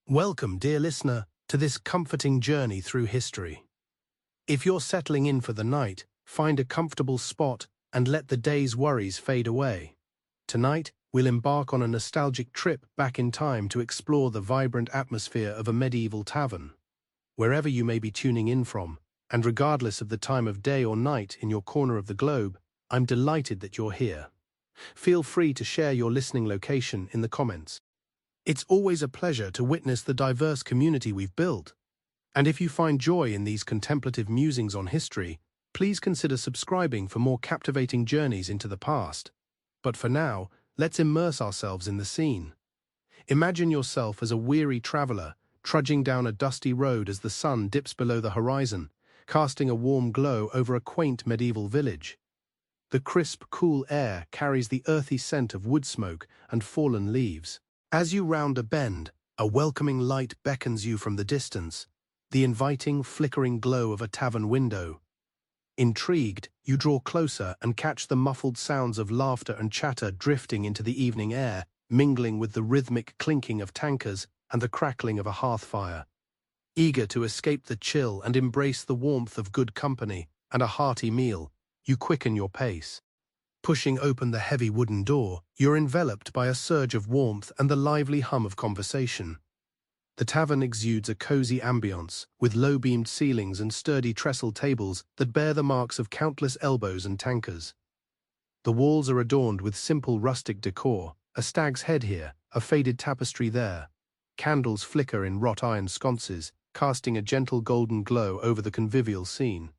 Welcome, dear listener, to this comforting journey through history. If you're settling in for the night, find a comfortable spot and let the day's worries fade away. Tonight, we'll embark on a nostalgic trip back in time to explore the vibrant atmosphere of a medieval tavern. Wherever you may be tuning in from, and regardless of the time of day or night in your corner of the globe, I'm delighted that you're here. Feel free to share your listening location in the comments. It's always a pleasure to witness the diverse community we've built. And if you find joy in these contemplative musings on history, please consider subscribing for more captivating journeys into the past. But for now, let's immerse ourselves in the scene. Imagine yourself as a weary traveler, trudging down a dusty road as the sun dips below the horizon, casting a warm glow over a quaint medieval village. The crisp, cool air carries the earthy scent of wood smoke and fallen leaves. As you round a bend, a welcoming light beckons you from the distance, the inviting, flickering glow of a tavern window. Intrigued, you draw closer and catch the muffled sounds of laughter and chatter drifting into the evening air, mingling with the rhythmic clinking of tankards and the crackling of a hearth fire. Eager to escape the chill and embrace the warmth of good company and a hearty meal, you quicken your pace. Pushing open the heavy wooden door, you're enveloped by a surge of warmth and the lively hum of conversation. The tavern exudes a cozy ambience, with low-beamed ceilings and sturdy trestle tables that bear the marks of countless elbows and tankards. The walls are adorned with simple rustic decor, a stag's head here, a faded tapestry there. Candles flicker in wrought iron sconces, casting a gentle golden glow over the convivial scene.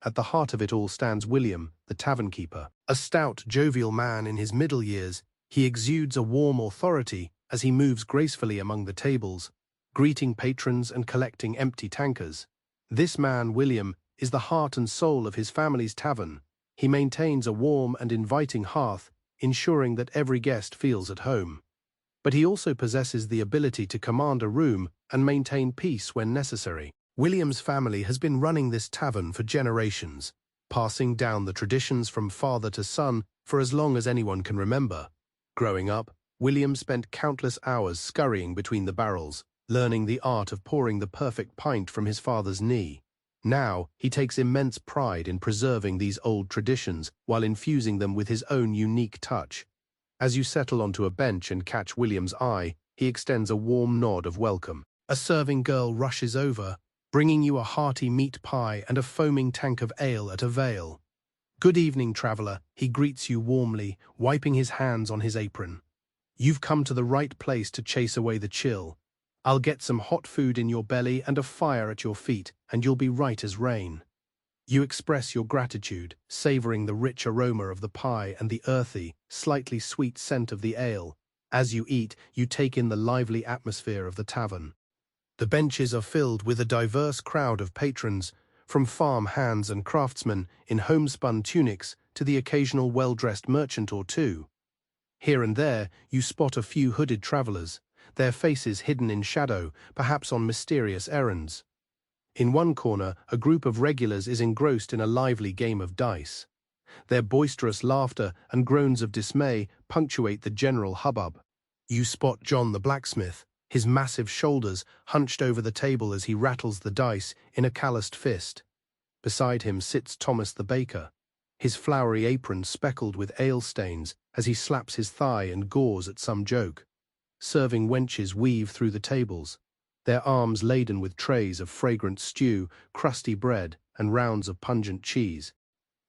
At the heart of it all stands William, the tavern keeper. A stout, jovial man in his middle years, he exudes a warm authority as he moves gracefully among the tables, greeting patrons and collecting empty tankards. This man, William, is the heart and soul of his family's tavern. He maintains a warm and inviting hearth, ensuring that every guest feels at home. But he also possesses the ability to command a room and maintain peace when necessary. William's family has been running this tavern for generations, passing down the traditions from father to son for as long as anyone can remember. Growing up, William spent countless hours scurrying between the barrels, learning the art of pouring the perfect pint from his father's knee. Now, he takes immense pride in preserving these old traditions while infusing them with his own unique touch. As you settle onto a bench and catch William's eye, he extends a warm nod of welcome. A serving girl rushes over, bringing you a hearty meat pie and a foaming tank of ale at a veil. "Good evening, traveler," he greets you warmly, wiping his hands on his apron. "You've come to the right place to chase away the chill. I'll get some hot food in your belly and a fire at your feet, and you'll be right as rain." You express your gratitude, savoring the rich aroma of the pie and the earthy, slightly sweet scent of the ale. As you eat, you take in the lively atmosphere of the tavern. The benches are filled with a diverse crowd of patrons, from farm hands and craftsmen in homespun tunics to the occasional well-dressed merchant or two. Here and there, you spot a few hooded travelers, their faces hidden in shadow, perhaps on mysterious errands. In one corner, a group of regulars is engrossed in a lively game of dice. Their boisterous laughter and groans of dismay punctuate the general hubbub. You spot John the blacksmith, his massive shoulders hunched over the table as he rattles the dice in a calloused fist. Beside him sits Thomas the baker, his flowery apron speckled with ale stains as he slaps his thigh and gores at some joke. Serving wenches weave through the tables, their arms laden with trays of fragrant stew, crusty bread, and rounds of pungent cheese.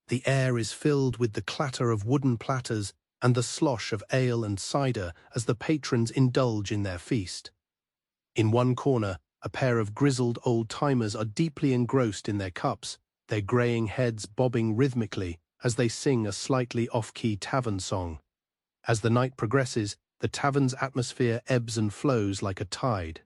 The air is filled with the clatter of wooden platters and the slosh of ale and cider as the patrons indulge in their feast. In one corner, a pair of grizzled old-timers are deeply engrossed in their cups, their graying heads bobbing rhythmically as they sing a slightly off-key tavern song. As the night progresses, the tavern's atmosphere ebbs and flows like a tide.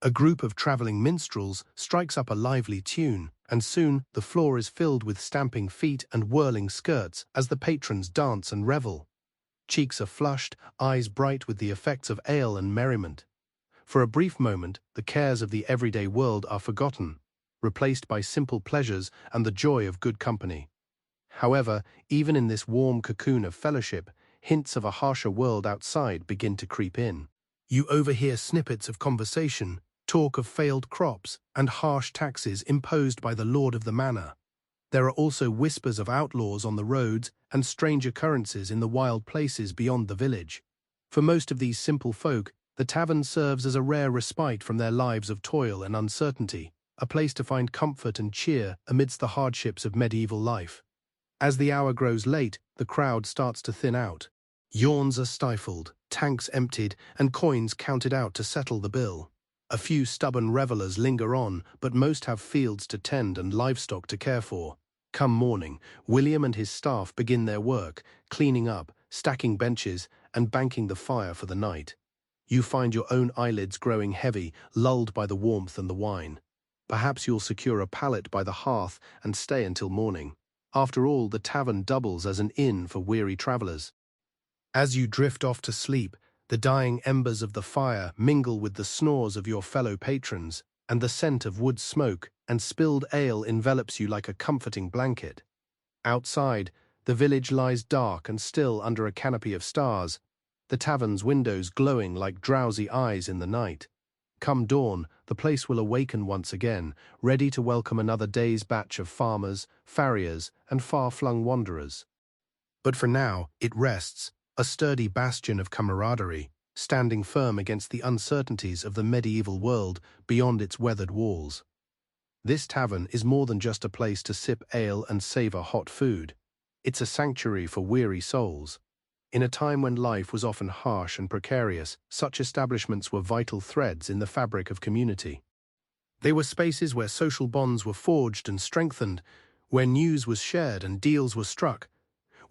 A group of traveling minstrels strikes up a lively tune, and soon the floor is filled with stamping feet and whirling skirts as the patrons dance and revel. Cheeks are flushed, eyes bright with the effects of ale and merriment. For a brief moment, the cares of the everyday world are forgotten, replaced by simple pleasures and the joy of good company. However, even in this warm cocoon of fellowship, hints of a harsher world outside begin to creep in. You overhear snippets of conversation, talk of failed crops, and harsh taxes imposed by the lord of the manor. There are also whispers of outlaws on the roads and strange occurrences in the wild places beyond the village. For most of these simple folk, the tavern serves as a rare respite from their lives of toil and uncertainty, a place to find comfort and cheer amidst the hardships of medieval life. As the hour grows late, the crowd starts to thin out. Yawns are stifled, tanks emptied, and coins counted out to settle the bill. A few stubborn revelers linger on, but most have fields to tend and livestock to care for. Come morning, William and his staff begin their work, cleaning up, stacking benches, and banking the fire for the night. You find your own eyelids growing heavy, lulled by the warmth and the wine. Perhaps you'll secure a pallet by the hearth and stay until morning. After all, the tavern doubles as an inn for weary travelers. As you drift off to sleep, the dying embers of the fire mingle with the snores of your fellow patrons, and the scent of wood smoke and spilled ale envelops you like a comforting blanket. Outside, the village lies dark and still under a canopy of stars, the tavern's windows glowing like drowsy eyes in the night. Come dawn, the place will awaken once again, ready to welcome another day's batch of farmers, farriers, and far-flung wanderers. But for now, it rests, a sturdy bastion of camaraderie, standing firm against the uncertainties of the medieval world beyond its weathered walls. This tavern is more than just a place to sip ale and savor hot food. It's a sanctuary for weary souls. In a time when life was often harsh and precarious, such establishments were vital threads in the fabric of community. They were spaces where social bonds were forged and strengthened, where news was shared and deals were struck,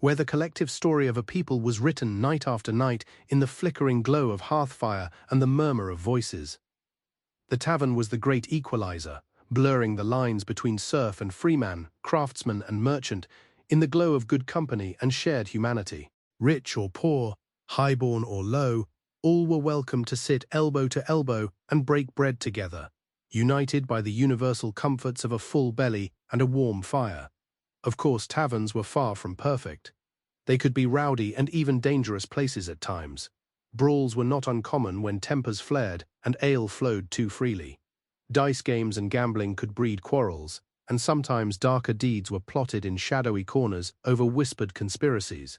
where the collective story of a people was written night after night in the flickering glow of hearthfire and the murmur of voices. The tavern was the great equalizer, blurring the lines between serf and freeman, craftsman and merchant, in the glow of good company and shared humanity. Rich or poor, highborn or low, all were welcome to sit elbow to elbow and break bread together, united by the universal comforts of a full belly and a warm fire. Of course, taverns were far from perfect. They could be rowdy and even dangerous places at times. Brawls were not uncommon when tempers flared and ale flowed too freely. Dice games and gambling could breed quarrels, and sometimes darker deeds were plotted in shadowy corners over whispered conspiracies.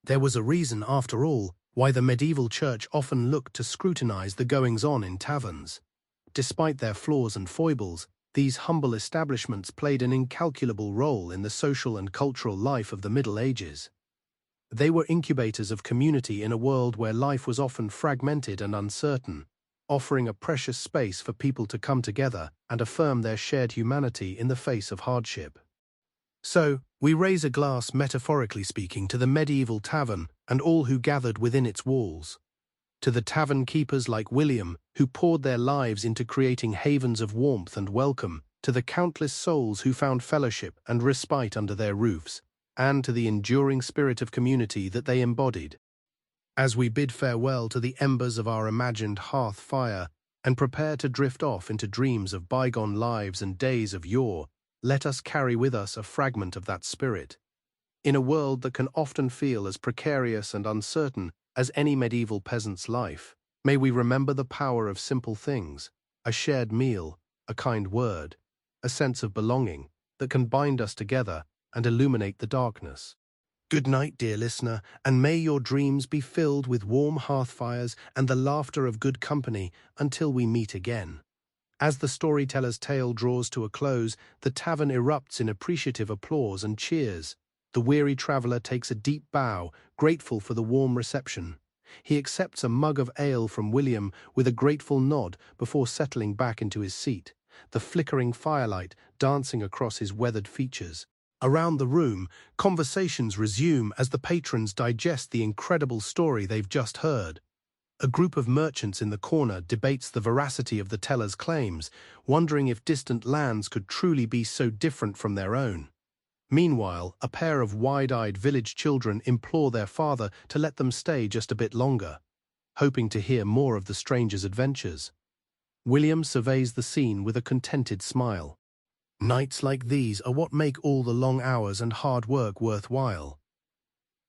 There was a reason, after all, why the medieval church often looked to scrutinize the goings-on in taverns. Despite their flaws and foibles, these humble establishments played an incalculable role in the social and cultural life of the Middle Ages. They were incubators of community in a world where life was often fragmented and uncertain, offering a precious space for people to come together and affirm their shared humanity in the face of hardship. So, we raise a glass, metaphorically speaking, to the medieval tavern and all who gathered within its walls. To the tavern keepers like William, who poured their lives into creating havens of warmth and welcome, to the countless souls who found fellowship and respite under their roofs, and to the enduring spirit of community that they embodied. As we bid farewell to the embers of our imagined hearth fire and prepare to drift off into dreams of bygone lives and days of yore, let us carry with us a fragment of that spirit. In a world that can often feel as precarious and uncertain as any medieval peasant's life, may we remember the power of simple things, a shared meal, a kind word, a sense of belonging that can bind us together and illuminate the darkness. Good night, dear listener, and may your dreams be filled with warm hearthfires and the laughter of good company until we meet again. As the storyteller's tale draws to a close, the tavern erupts in appreciative applause and cheers. The weary traveller takes a deep bow, grateful for the warm reception. He accepts a mug of ale from William with a grateful nod before settling back into his seat, the flickering firelight dancing across his weathered features. Around the room, conversations resume as the patrons digest the incredible story they've just heard. A group of merchants in the corner debates the veracity of the teller's claims, wondering if distant lands could truly be so different from their own. Meanwhile, a pair of wide-eyed village children implore their father to let them stay just a bit longer, hoping to hear more of the stranger's adventures. William surveys the scene with a contented smile. Nights like these are what make all the long hours and hard work worthwhile.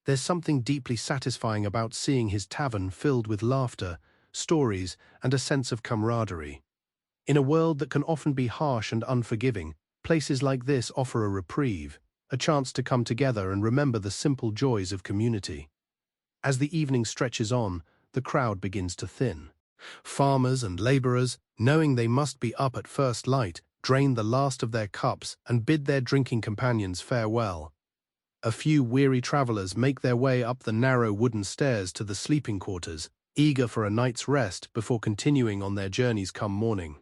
There's something deeply satisfying about seeing his tavern filled with laughter, stories, and a sense of camaraderie. In a world that can often be harsh and unforgiving, places like this offer a reprieve, a chance to come together and remember the simple joys of community. As the evening stretches on, the crowd begins to thin. Farmers and laborers, knowing they must be up at first light, drain the last of their cups and bid their drinking companions farewell. A few weary travelers make their way up the narrow wooden stairs to the sleeping quarters, eager for a night's rest before continuing on their journeys come morning.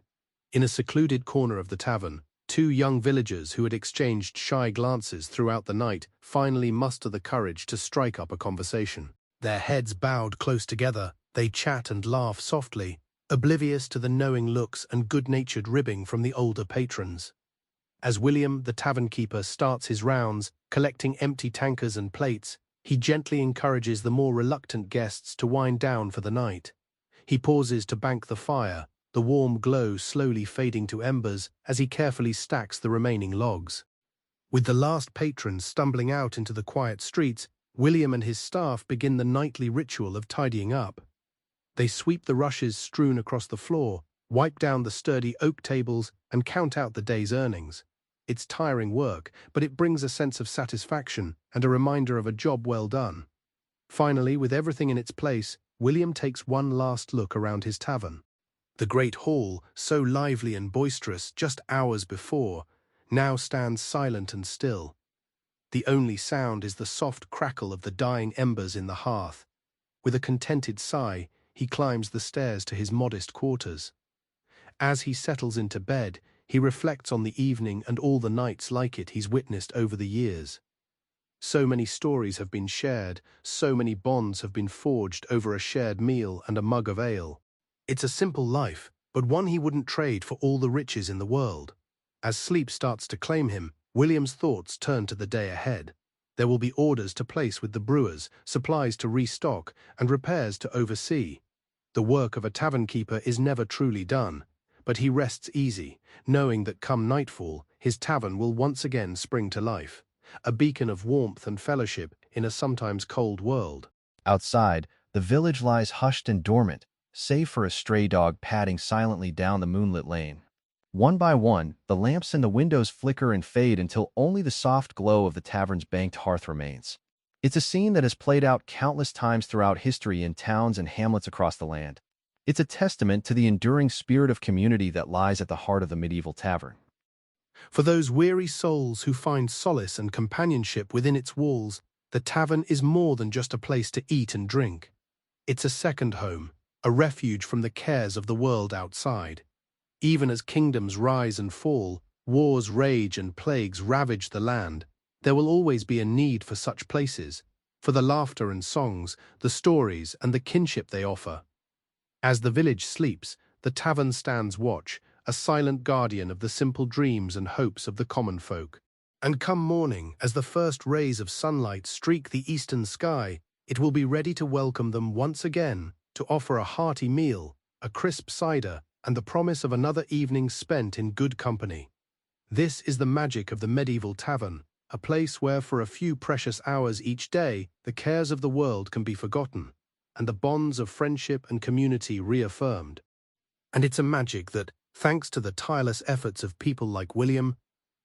In a secluded corner of the tavern, two young villagers who had exchanged shy glances throughout the night finally muster the courage to strike up a conversation. Their heads bowed close together, they chat and laugh softly, oblivious to the knowing looks and good-natured ribbing from the older patrons. As William, the tavern keeper, starts his rounds, collecting empty tankers and plates, he gently encourages the more reluctant guests to wind down for the night. He pauses to bank the fire, the warm glow slowly fading to embers as he carefully stacks the remaining logs. With the last patrons stumbling out into the quiet streets, William and his staff begin the nightly ritual of tidying up. They sweep the rushes strewn across the floor, wipe down the sturdy oak tables, and count out the day's earnings. It's tiring work, but it brings a sense of satisfaction and a reminder of a job well done. Finally, with everything in its place, William takes one last look around his tavern. The great hall, so lively and boisterous just hours before, now stands silent and still. The only sound is the soft crackle of the dying embers in the hearth. With a contented sigh, he climbs the stairs to his modest quarters. As he settles into bed, he reflects on the evening and all the nights like it he's witnessed over the years. So many stories have been shared, so many bonds have been forged over a shared meal and a mug of ale. It's a simple life, but one he wouldn't trade for all the riches in the world. As sleep starts to claim him, William's thoughts turn to the day ahead. There will be orders to place with the brewers, supplies to restock, and repairs to oversee. The work of a tavern keeper is never truly done, but he rests easy, knowing that come nightfall, his tavern will once again spring to life, a beacon of warmth and fellowship in a sometimes cold world. Outside, the village lies hushed and dormant, save for a stray dog padding silently down the moonlit lane. One by one, the lamps in the windows flicker and fade until only the soft glow of the tavern's banked hearth remains. It's a scene that has played out countless times throughout history in towns and hamlets across the land. It's a testament to the enduring spirit of community that lies at the heart of the medieval tavern. For those weary souls who find solace and companionship within its walls, the tavern is more than just a place to eat and drink. It's a second home, a refuge from the cares of the world outside. Even as kingdoms rise and fall, wars rage and plagues ravage the land, there will always be a need for such places, for the laughter and songs, the stories and the kinship they offer. As the village sleeps, the tavern stands watch, a silent guardian of the simple dreams and hopes of the common folk. And come morning, as the first rays of sunlight streak the eastern sky, it will be ready to welcome them once again, to offer a hearty meal, a crisp cider, and the promise of another evening spent in good company. This is the magic of the medieval tavern, a place where for a few precious hours each day the cares of the world can be forgotten, and the bonds of friendship and community reaffirmed. And it's a magic that, thanks to the tireless efforts of people like William,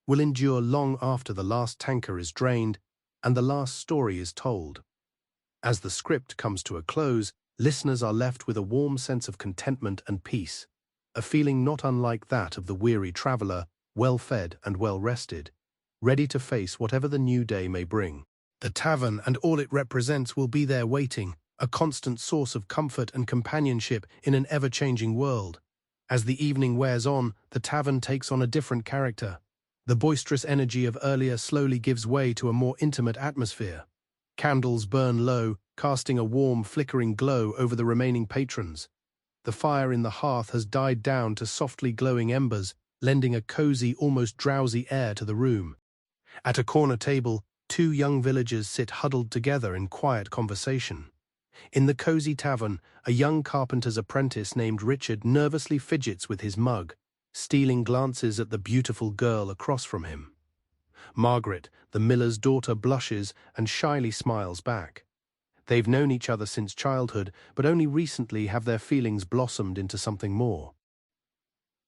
will endure long after the last tanker is drained and the last story is told. As the script comes to a close, listeners are left with a warm sense of contentment and peace, a feeling not unlike that of the weary traveler, well-fed and well-rested, ready to face whatever the new day may bring. The tavern and all it represents will be there waiting, a constant source of comfort and companionship in an ever-changing world. As the evening wears on, the tavern takes on a different character. The boisterous energy of earlier slowly gives way to a more intimate atmosphere. Candles burn low, casting a warm, flickering glow over the remaining patrons. The fire in the hearth has died down to softly glowing embers, lending a cozy, almost drowsy air to the room. At a corner table, two young villagers sit huddled together in quiet conversation. In the cozy tavern, a young carpenter's apprentice named Richard nervously fidgets with his mug, stealing glances at the beautiful girl across from him. Margaret, the miller's daughter, blushes and shyly smiles back. They've known each other since childhood, but only recently have their feelings blossomed into something more.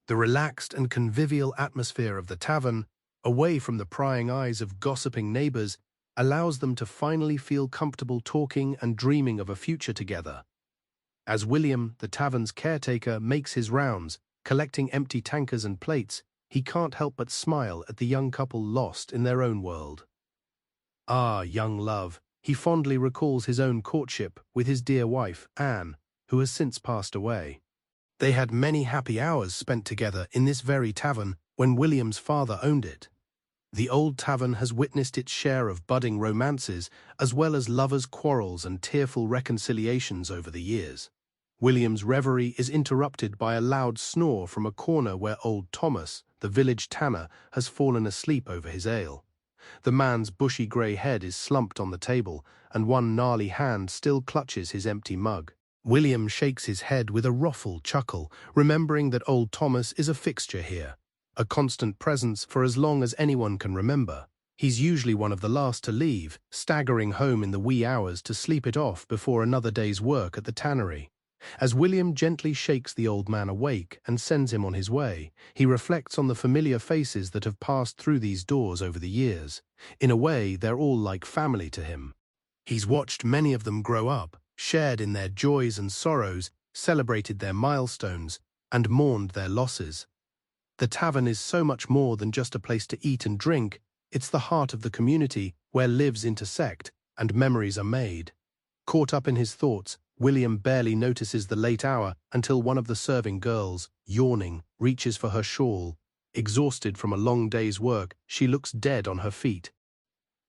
The relaxed and convivial atmosphere of the tavern, away from the prying eyes of gossiping neighbors, allows them to finally feel comfortable talking and dreaming of a future together. As William, the tavern's caretaker, makes his rounds, collecting empty tankers and plates, he can't help but smile at the young couple lost in their own world. Ah, young love, he fondly recalls his own courtship with his dear wife, Anne, who has since passed away. They had many happy hours spent together in this very tavern when William's father owned it. The old tavern has witnessed its share of budding romances as well as lovers' quarrels and tearful reconciliations over the years. William's reverie is interrupted by a loud snore from a corner where old Thomas, the village tanner, has fallen asleep over his ale. The man's bushy grey head is slumped on the table, and one gnarly hand still clutches his empty mug. William shakes his head with a ruffled chuckle, remembering that old Thomas is a fixture here, a constant presence for as long as anyone can remember. He's usually one of the last to leave, staggering home in the wee hours to sleep it off before another day's work at the tannery. As William gently shakes the old man awake and sends him on his way, he reflects on the familiar faces that have passed through these doors over the years. In a way, they're all like family to him. He's watched many of them grow up, shared in their joys and sorrows, celebrated their milestones, and mourned their losses. The tavern is so much more than just a place to eat and drink. It's the heart of the community where lives intersect and memories are made. Caught up in his thoughts, William barely notices the late hour until one of the serving girls, yawning, reaches for her shawl. Exhausted from a long day's work, she looks dead on her feet.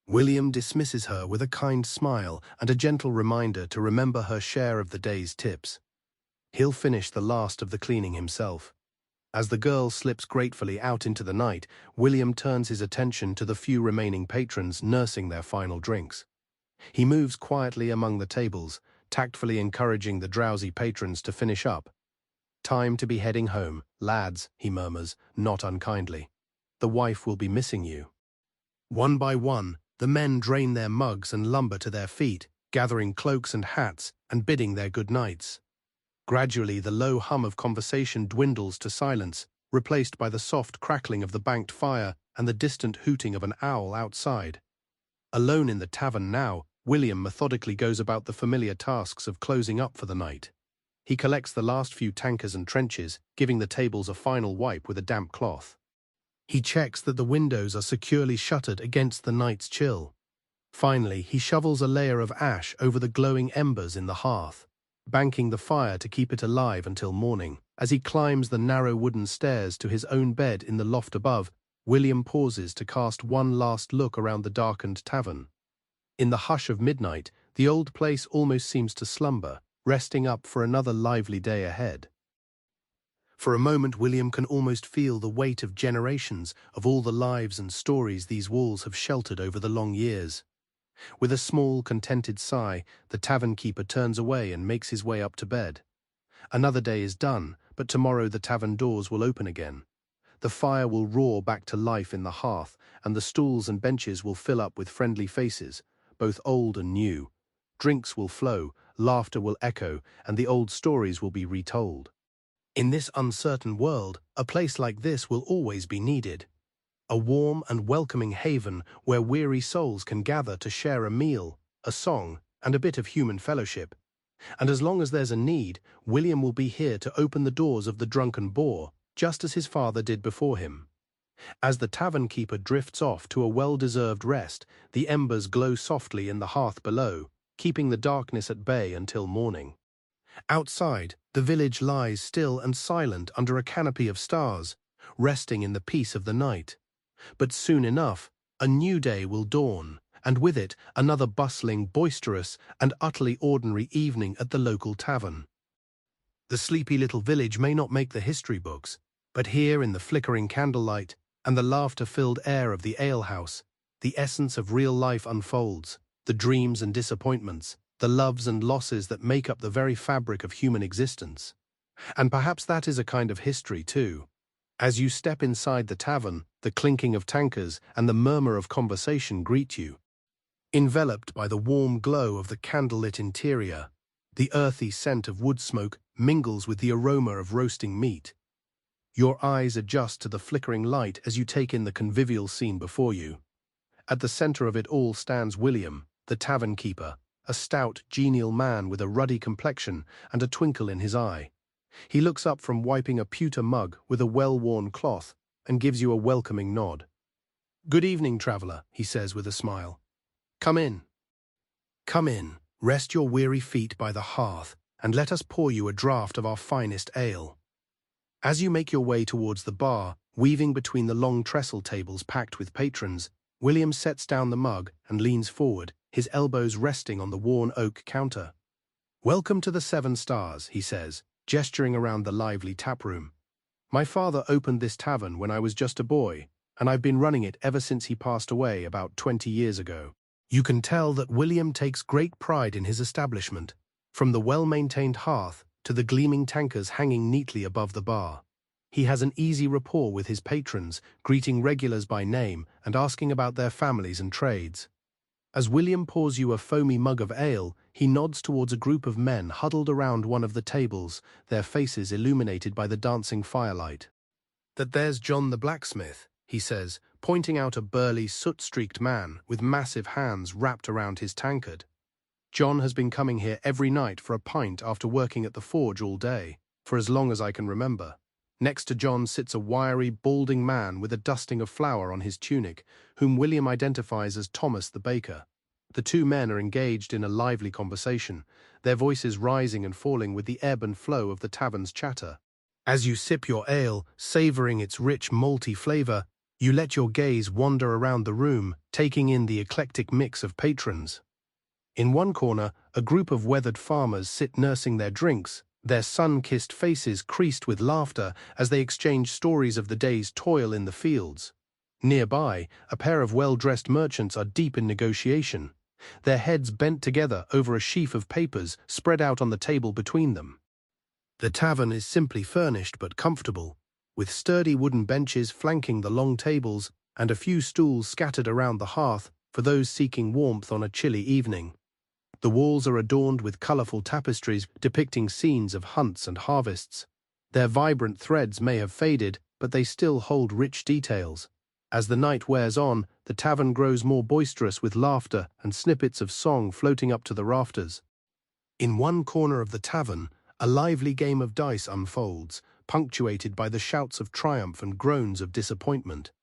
William dismisses her with a kind smile and a gentle reminder to remember her share of the day's tips. He'll finish the last of the cleaning himself. As the girl slips gratefully out into the night, William turns his attention to the few remaining patrons nursing their final drinks. He moves quietly among the tables, tactfully encouraging the drowsy patrons to finish up. "Time to be heading home, lads," he murmurs, not unkindly. "The wife will be missing you." One by one, the men drain their mugs and lumber to their feet, gathering cloaks and hats and bidding their good nights. Gradually, the low hum of conversation dwindles to silence, replaced by the soft crackling of the banked fire and the distant hooting of an owl outside. Alone in the tavern now, William methodically goes about the familiar tasks of closing up for the night. He collects the last few tankers and trenches, giving the tables a final wipe with a damp cloth. He checks that the windows are securely shuttered against the night's chill. Finally, he shovels a layer of ash over the glowing embers in the hearth, banking the fire to keep it alive until morning. As he climbs the narrow wooden stairs to his own bed in the loft above, William pauses to cast one last look around the darkened tavern. In the hush of midnight, the old place almost seems to slumber, resting up for another lively day ahead. For a moment, William can almost feel the weight of generations of all the lives and stories these walls have sheltered over the long years. With a small, contented sigh, the tavern keeper turns away and makes his way up to bed. Another day is done, but tomorrow the tavern doors will open again. The fire will roar back to life in the hearth, and the stools and benches will fill up with friendly faces, both old and new. Drinks will flow, laughter will echo, and the old stories will be retold. In this uncertain world, a place like this will always be needed. A warm and welcoming haven where weary souls can gather to share a meal, a song, and a bit of human fellowship. And as long as there's a need, William will be here to open the doors of the drunken boar, just as his father did before him. As the tavern keeper drifts off to a well-deserved rest, the embers glow softly in the hearth below, keeping the darkness at bay until morning. Outside, the village lies still and silent under a canopy of stars, resting in the peace of the night. But soon enough, a new day will dawn, and with it another bustling, boisterous, and utterly ordinary evening at the local tavern. The sleepy little village may not make the history books, but here in the flickering candlelight and the laughter-filled air of the alehouse, the essence of real life unfolds, the dreams and disappointments, the loves and losses that make up the very fabric of human existence. And perhaps that is a kind of history too. As you step inside the tavern, the clinking of tankers and the murmur of conversation greet you. Enveloped by the warm glow of the candlelit interior, the earthy scent of wood smoke mingles with the aroma of roasting meat. Your eyes adjust to the flickering light as you take in the convivial scene before you. At the center of it all stands William, the tavern keeper, a stout, genial man with a ruddy complexion and a twinkle in his eye. He looks up from wiping a pewter mug with a well-worn cloth and gives you a welcoming nod. "Good evening, traveler," he says with a smile. "Come in. Come in, rest your weary feet by the hearth, and let us pour you a draught of our finest ale." As you make your way towards the bar, weaving between the long trestle tables packed with patrons, William sets down the mug and leans forward, his elbows resting on the worn oak counter. "Welcome to the Seven Stars," he says, gesturing around the lively taproom. "My father opened this tavern when I was just a boy, and I've been running it ever since he passed away about 20 years ago." You can tell that William takes great pride in his establishment, from the well-maintained hearth to the gleaming tankards hanging neatly above the bar. He has an easy rapport with his patrons, greeting regulars by name and asking about their families and trades. As William pours you a foamy mug of ale, he nods towards a group of men huddled around one of the tables, their faces illuminated by the dancing firelight. "That there's John the blacksmith," he says, pointing out a burly, soot-streaked man with massive hands wrapped around his tankard. "John has been coming here every night for a pint after working at the forge all day, for as long as I can remember." Next to John sits a wiry, balding man with a dusting of flour on his tunic, whom William identifies as Thomas the baker. The two men are engaged in a lively conversation, their voices rising and falling with the ebb and flow of the tavern's chatter. As you sip your ale, savoring its rich, malty flavor, you let your gaze wander around the room, taking in the eclectic mix of patrons. In one corner, a group of weathered farmers sit nursing their drinks, their sun-kissed faces creased with laughter as they exchange stories of the day's toil in the fields. Nearby, a pair of well-dressed merchants are deep in negotiation, their heads bent together over a sheaf of papers spread out on the table between them. The tavern is simply furnished but comfortable, with sturdy wooden benches flanking the long tables and a few stools scattered around the hearth for those seeking warmth on a chilly evening. The walls are adorned with colorful tapestries depicting scenes of hunts and harvests. Their vibrant threads may have faded, but they still hold rich details. As the night wears on, the tavern grows more boisterous with laughter and snippets of song floating up to the rafters. In one corner of the tavern, a lively game of dice unfolds, punctuated by the shouts of triumph and groans of disappointment.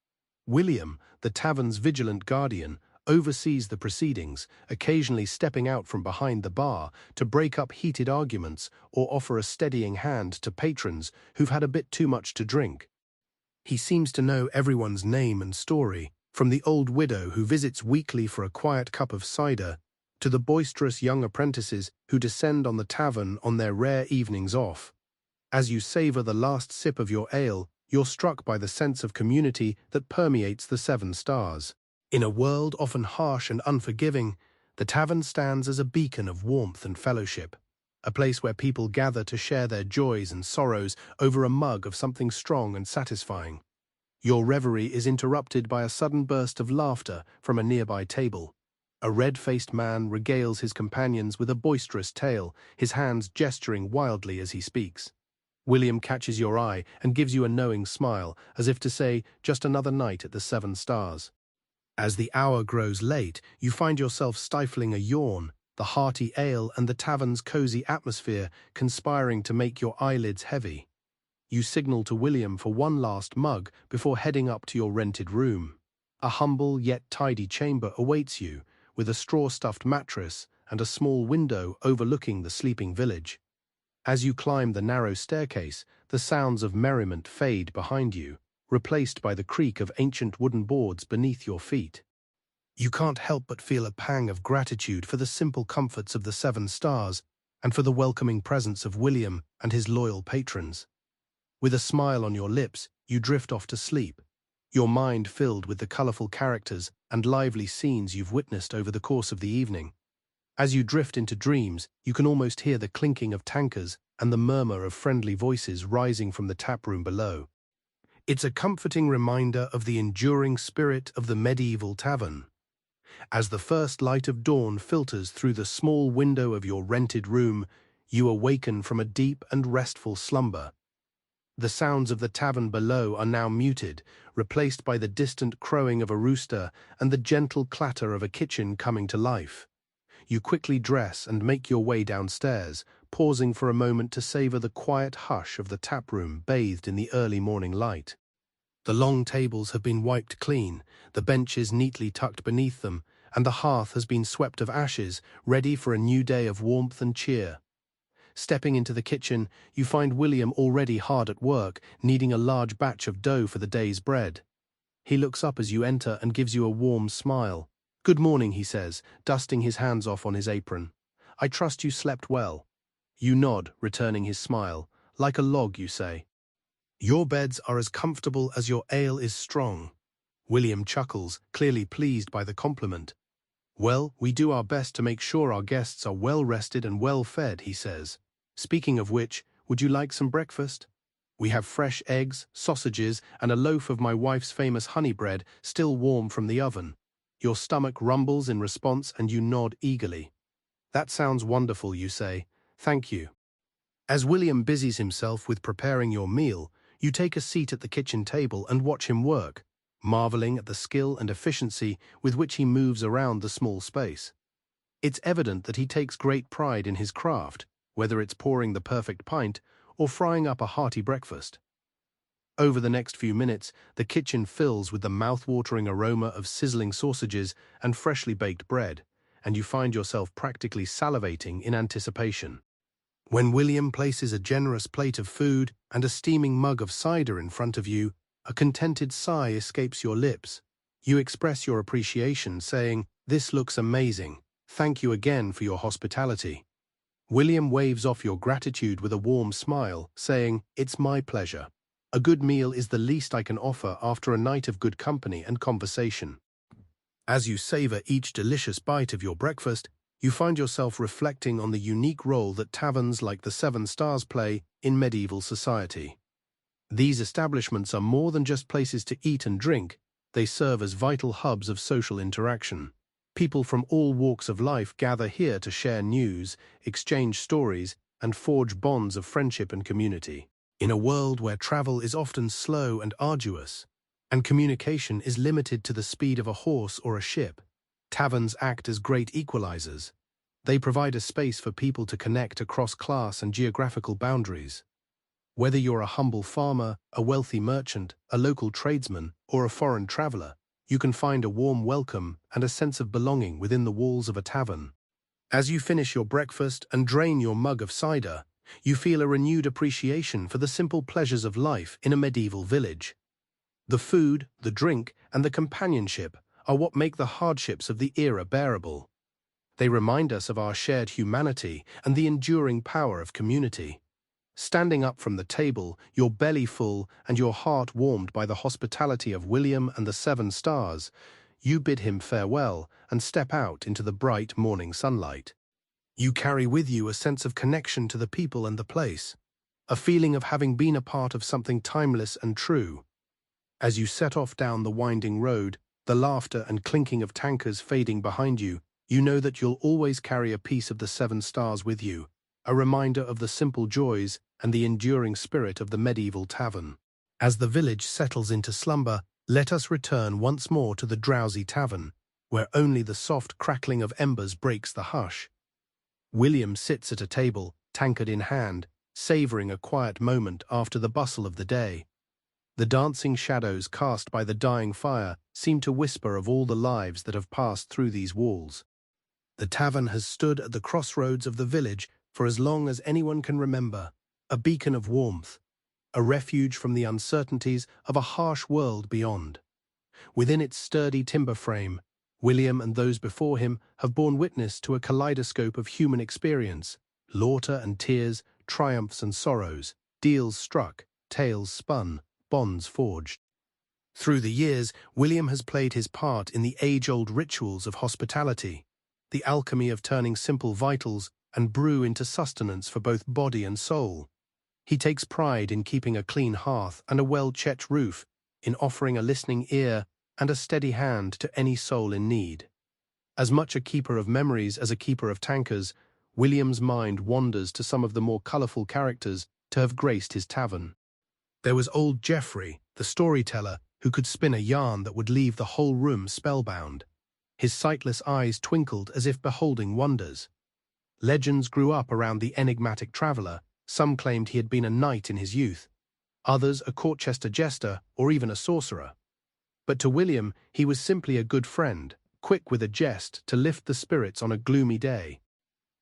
William, the tavern's vigilant guardian, oversees the proceedings, occasionally stepping out from behind the bar to break up heated arguments or offer a steadying hand to patrons who've had a bit too much to drink. He seems to know everyone's name and story, from the old widow who visits weekly for a quiet cup of cider to the boisterous young apprentices who descend on the tavern on their rare evenings off. As you savor the last sip of your ale, you're struck by the sense of community that permeates the Seven Stars. In a world often harsh and unforgiving, the tavern stands as a beacon of warmth and fellowship, a place where people gather to share their joys and sorrows over a mug of something strong and satisfying. Your reverie is interrupted by a sudden burst of laughter from a nearby table. A red-faced man regales his companions with a boisterous tale, his hands gesturing wildly as he speaks. William catches your eye and gives you a knowing smile, as if to say, just another night at the Seven Stars. As the hour grows late, you find yourself stifling a yawn, the hearty ale and the tavern's cozy atmosphere conspiring to make your eyelids heavy. You signal to William for one last mug before heading up to your rented room. A humble yet tidy chamber awaits you, with a straw-stuffed mattress and a small window overlooking the sleeping village. As you climb the narrow staircase, the sounds of merriment fade behind you, replaced by the creak of ancient wooden boards beneath your feet. You can't help but feel a pang of gratitude for the simple comforts of the Seven Stars and for the welcoming presence of William and his loyal patrons. With a smile on your lips, you drift off to sleep, your mind filled with the colorful characters and lively scenes you've witnessed over the course of the evening. As you drift into dreams, you can almost hear the clinking of tankards and the murmur of friendly voices rising from the taproom below. It's a comforting reminder of the enduring spirit of the medieval tavern. As the first light of dawn filters through the small window of your rented room, you awaken from a deep and restful slumber. The sounds of the tavern below are now muted, replaced by the distant crowing of a rooster and the gentle clatter of a kitchen coming to life. You quickly dress and make your way downstairs, pausing for a moment to savor the quiet hush of the taproom bathed in the early morning light. The long tables have been wiped clean, the benches neatly tucked beneath them, and the hearth has been swept of ashes, ready for a new day of warmth and cheer. Stepping into the kitchen, you find William already hard at work, kneading a large batch of dough for the day's bread. He looks up as you enter and gives you a warm smile. "Good morning," he says, dusting his hands off on his apron. "I trust you slept well." You nod, returning his smile. "Like a log," you say. "Your beds are as comfortable as your ale is strong." William chuckles, clearly pleased by the compliment. "Well, we do our best to make sure our guests are well rested and well fed," he says. "Speaking of which, would you like some breakfast? We have fresh eggs, sausages, and a loaf of my wife's famous honey bread still warm from the oven." Your stomach rumbles in response and you nod eagerly. "That sounds wonderful," you say. "Thank you." As William busies himself with preparing your meal, you take a seat at the kitchen table and watch him work, marveling at the skill and efficiency with which he moves around the small space. It's evident that he takes great pride in his craft, whether it's pouring the perfect pint or frying up a hearty breakfast. Over the next few minutes, the kitchen fills with the mouth-watering aroma of sizzling sausages and freshly baked bread, and you find yourself practically salivating in anticipation. When William places a generous plate of food and a steaming mug of cider in front of you, a contented sigh escapes your lips. You express your appreciation, saying, "This looks amazing. Thank you again for your hospitality." William waves off your gratitude with a warm smile, saying, "It's my pleasure. A good meal is the least I can offer after a night of good company and conversation." As you savor each delicious bite of your breakfast, you find yourself reflecting on the unique role that taverns like the Seven Stars play in medieval society. These establishments are more than just places to eat and drink, they serve as vital hubs of social interaction. People from all walks of life gather here to share news, exchange stories, and forge bonds of friendship and community. In a world where travel is often slow and arduous, and communication is limited to the speed of a horse or a ship, taverns act as great equalizers. They provide a space for people to connect across class and geographical boundaries. Whether you're a humble farmer, a wealthy merchant, a local tradesman, or a foreign traveler, you can find a warm welcome and a sense of belonging within the walls of a tavern. As you finish your breakfast and drain your mug of cider, you feel a renewed appreciation for the simple pleasures of life in a medieval village. The food, the drink, and the companionship are what make the hardships of the era bearable. They remind us of our shared humanity and the enduring power of community. Standing up from the table, your belly full and your heart warmed by the hospitality of William and the Seven Stars, you bid him farewell and step out into the bright morning sunlight. You carry with you a sense of connection to the people and the place, a feeling of having been a part of something timeless and true. As you set off down the winding road, the laughter and clinking of tankers fading behind you, you know that you'll always carry a piece of the Seven Stars with you, a reminder of the simple joys and the enduring spirit of the medieval tavern. As the village settles into slumber, let us return once more to the drowsy tavern, where only the soft crackling of embers breaks the hush. William sits at a table, tankard in hand, savoring a quiet moment after the bustle of the day. The dancing shadows cast by the dying fire seem to whisper of all the lives that have passed through these walls. The tavern has stood at the crossroads of the village for as long as anyone can remember, a beacon of warmth, a refuge from the uncertainties of a harsh world beyond. Within its sturdy timber frame, William and those before him have borne witness to a kaleidoscope of human experience, laughter and tears, triumphs and sorrows, deals struck, tales spun, bonds forged. Through the years, William has played his part in the age-old rituals of hospitality, the alchemy of turning simple vitals and brew into sustenance for both body and soul. He takes pride in keeping a clean hearth and a well-checked roof, in offering a listening ear and a steady hand to any soul in need. As much a keeper of memories as a keeper of tankers, William's mind wanders to some of the more colourful characters to have graced his tavern. There was old Geoffrey, the storyteller, who could spin a yarn that would leave the whole room spellbound. His sightless eyes twinkled as if beholding wonders. Legends grew up around the enigmatic traveller. Some claimed he had been a knight in his youth, others a Courtchester jester or even a sorcerer. But to William, he was simply a good friend, quick with a jest to lift the spirits on a gloomy day.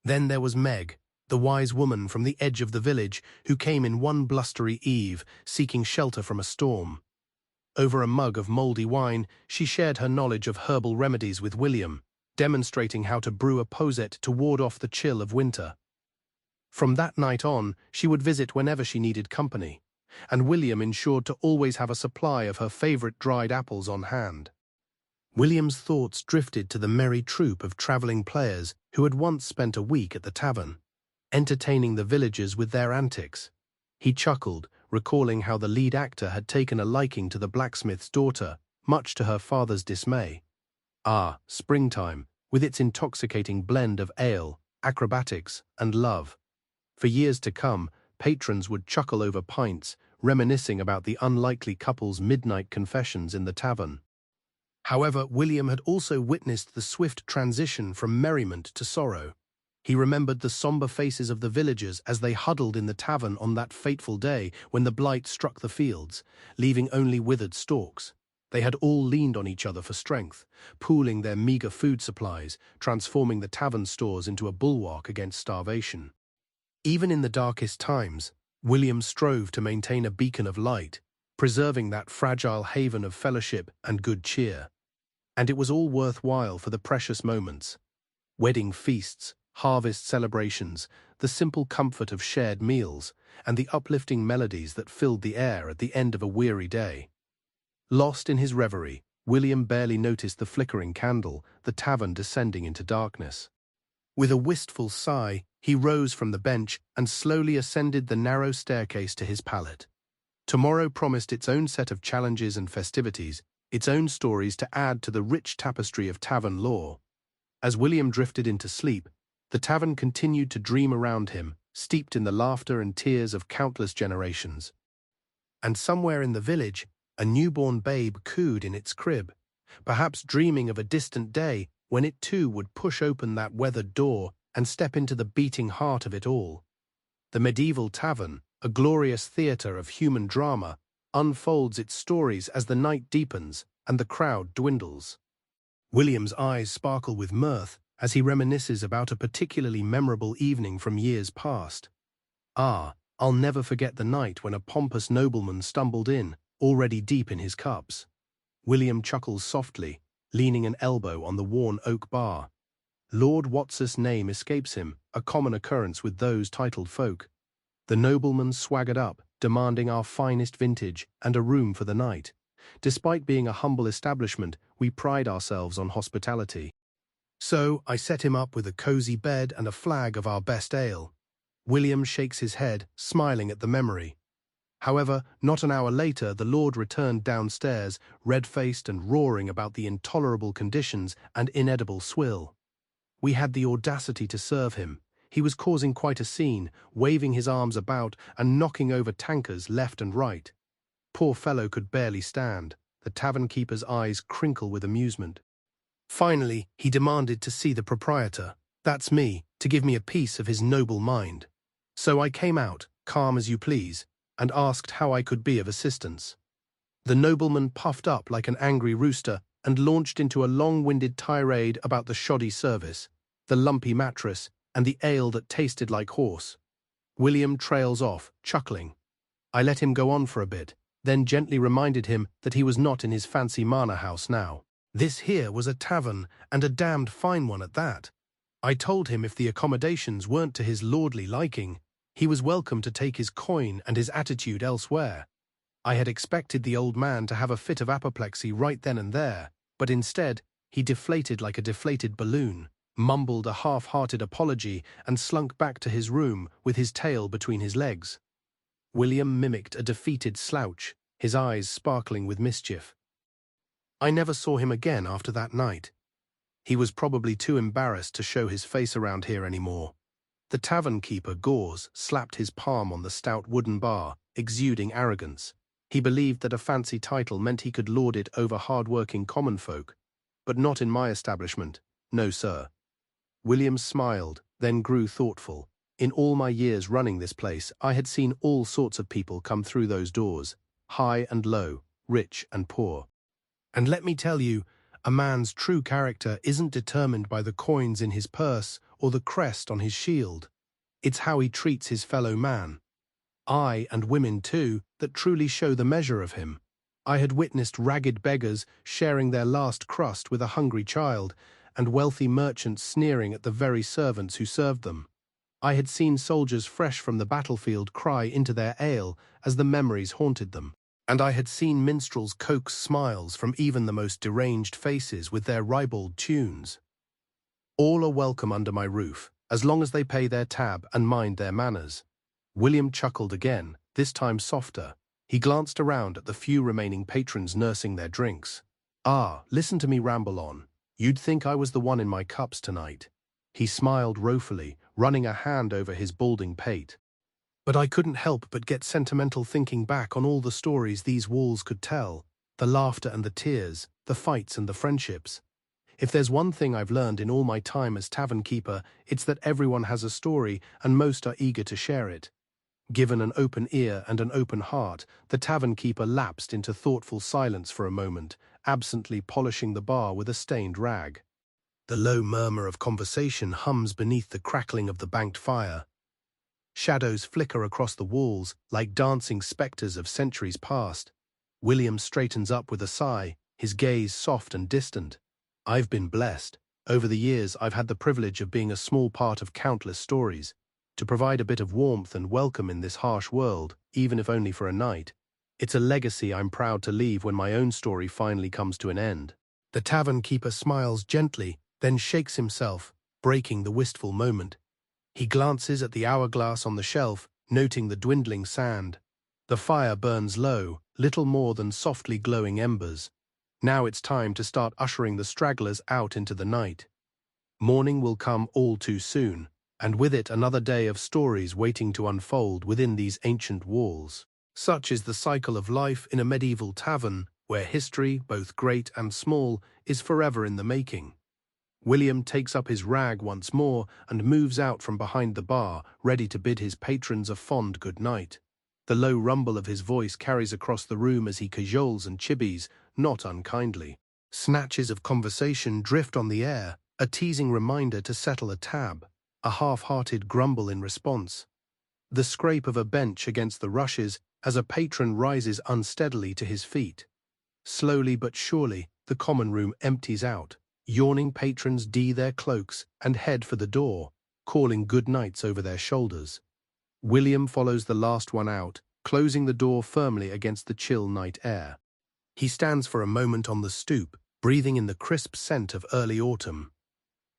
Then there was Meg, the wise woman from the edge of the village who came in one blustery eve, seeking shelter from a storm. Over a mug of mouldy wine, she shared her knowledge of herbal remedies with William, demonstrating how to brew a posset to ward off the chill of winter. From that night on, she would visit whenever she needed company, and William ensured to always have a supply of her favourite dried apples on hand. William's thoughts drifted to the merry troop of travelling players who had once spent a week at the tavern, entertaining the villagers with their antics. He chuckled, recalling how the lead actor had taken a liking to the blacksmith's daughter, much to her father's dismay. Ah, springtime, with its intoxicating blend of ale, acrobatics, and love. For years to come, patrons would chuckle over pints, reminiscing about the unlikely couple's midnight confessions in the tavern. However, William had also witnessed the swift transition from merriment to sorrow. He remembered the sombre faces of the villagers as they huddled in the tavern on that fateful day when the blight struck the fields, leaving only withered stalks. They had all leaned on each other for strength, pooling their meagre food supplies, transforming the tavern stores into a bulwark against starvation. Even in the darkest times, William strove to maintain a beacon of light, preserving that fragile haven of fellowship and good cheer. And it was all worthwhile for the precious moments. Wedding feasts, harvest celebrations, the simple comfort of shared meals, and the uplifting melodies that filled the air at the end of a weary day. Lost in his reverie, William barely noticed the flickering candle, the tavern descending into darkness. With a wistful sigh, he rose from the bench and slowly ascended the narrow staircase to his pallet. Tomorrow promised its own set of challenges and festivities, its own stories to add to the rich tapestry of tavern lore. As William drifted into sleep, the tavern continued to dream around him, steeped in the laughter and tears of countless generations. And somewhere in the village, a newborn babe cooed in its crib, perhaps dreaming of a distant day when it too would push open that weathered door and step into the beating heart of it all. The medieval tavern, a glorious theatre of human drama, unfolds its stories as the night deepens and the crowd dwindles. William's eyes sparkle with mirth as he reminisces about a particularly memorable evening from years past. Ah, I'll never forget the night when a pompous nobleman stumbled in, already deep in his cups. William chuckles softly, leaning an elbow on the worn oak bar. Lord Watts's name escapes him, a common occurrence with those titled folk. The nobleman swaggered up, demanding our finest vintage and a room for the night. Despite being a humble establishment, we pride ourselves on hospitality. So I set him up with a cozy bed and a flag of our best ale. William shakes his head, smiling at the memory. However, not an hour later, the lord returned downstairs, red-faced and roaring about the intolerable conditions and inedible swill. We had the audacity to serve him. He was causing quite a scene, waving his arms about and knocking over tankards left and right. Poor fellow could barely stand. The tavern-keeper's eyes crinkle with amusement. Finally, he demanded to see the proprietor, that's me, to give me a piece of his noble mind. So I came out, calm as you please, and asked how I could be of assistance. The nobleman puffed up like an angry rooster and launched into a long-winded tirade about the shoddy service, the lumpy mattress, and the ale that tasted like horse. William trails off, chuckling. I let him go on for a bit, then gently reminded him that he was not in his fancy manor house now. This here was a tavern, and a damned fine one at that. I told him if the accommodations weren't to his lordly liking, he was welcome to take his coin and his attitude elsewhere. I had expected the old man to have a fit of apoplexy right then and there, but instead, he deflated like a deflated balloon, mumbled a half-hearted apology, and slunk back to his room with his tail between his legs. William mimicked a defeated slouch, his eyes sparkling with mischief. I never saw him again after that night. He was probably too embarrassed to show his face around here anymore. The tavern keeper, Gauze, slapped his palm on the stout wooden bar, exuding arrogance. He believed that a fancy title meant he could lord it over hard-working common folk. But not in my establishment. No, sir. William smiled, then grew thoughtful. In all my years running this place, I had seen all sorts of people come through those doors, high and low, rich and poor. And let me tell you, a man's true character isn't determined by the coins in his purse or the crest on his shield. It's how he treats his fellow man. I, and women too, that truly show the measure of him. I had witnessed ragged beggars sharing their last crust with a hungry child, and wealthy merchants sneering at the very servants who served them. I had seen soldiers fresh from the battlefield cry into their ale as the memories haunted them. And I had seen minstrels coax smiles from even the most deranged faces with their ribald tunes. All are welcome under my roof, as long as they pay their tab and mind their manners. William chuckled again, this time softer. He glanced around at the few remaining patrons nursing their drinks. Ah, listen to me ramble on. You'd think I was the one in my cups tonight. He smiled woefully, running a hand over his balding pate. But I couldn't help but get sentimental thinking back on all the stories these walls could tell, the laughter and the tears, the fights and the friendships. If there's one thing I've learned in all my time as tavern keeper, it's that everyone has a story and most are eager to share it. Given an open ear and an open heart, the tavern keeper lapsed into thoughtful silence for a moment, absently polishing the bar with a stained rag. The low murmur of conversation hums beneath the crackling of the banked fire. Shadows flicker across the walls like dancing spectres of centuries past. William straightens up with a sigh, his gaze soft and distant. I've been blessed. Over the years, I've had the privilege of being a small part of countless stories, to provide a bit of warmth and welcome in this harsh world, even if only for a night. It's a legacy I'm proud to leave when my own story finally comes to an end. The tavern keeper smiles gently, then shakes himself, breaking the wistful moment. He glances at the hourglass on the shelf, noting the dwindling sand. The fire burns low, little more than softly glowing embers. Now it's time to start ushering the stragglers out into the night. Morning will come all too soon, and with it another day of stories waiting to unfold within these ancient walls. Such is the cycle of life in a medieval tavern, where history, both great and small, is forever in the making. William takes up his rag once more and moves out from behind the bar, ready to bid his patrons a fond good night. The low rumble of his voice carries across the room as he cajoles and chibies, not unkindly. Snatches of conversation drift on the air, a teasing reminder to settle a tab, a half-hearted grumble in response. The scrape of a bench against the rushes as a patron rises unsteadily to his feet. Slowly but surely, the common room empties out. Yawning patrons dee their cloaks and head for the door, calling good nights over their shoulders. William follows the last one out, closing the door firmly against the chill night air. He stands for a moment on the stoop, breathing in the crisp scent of early autumn.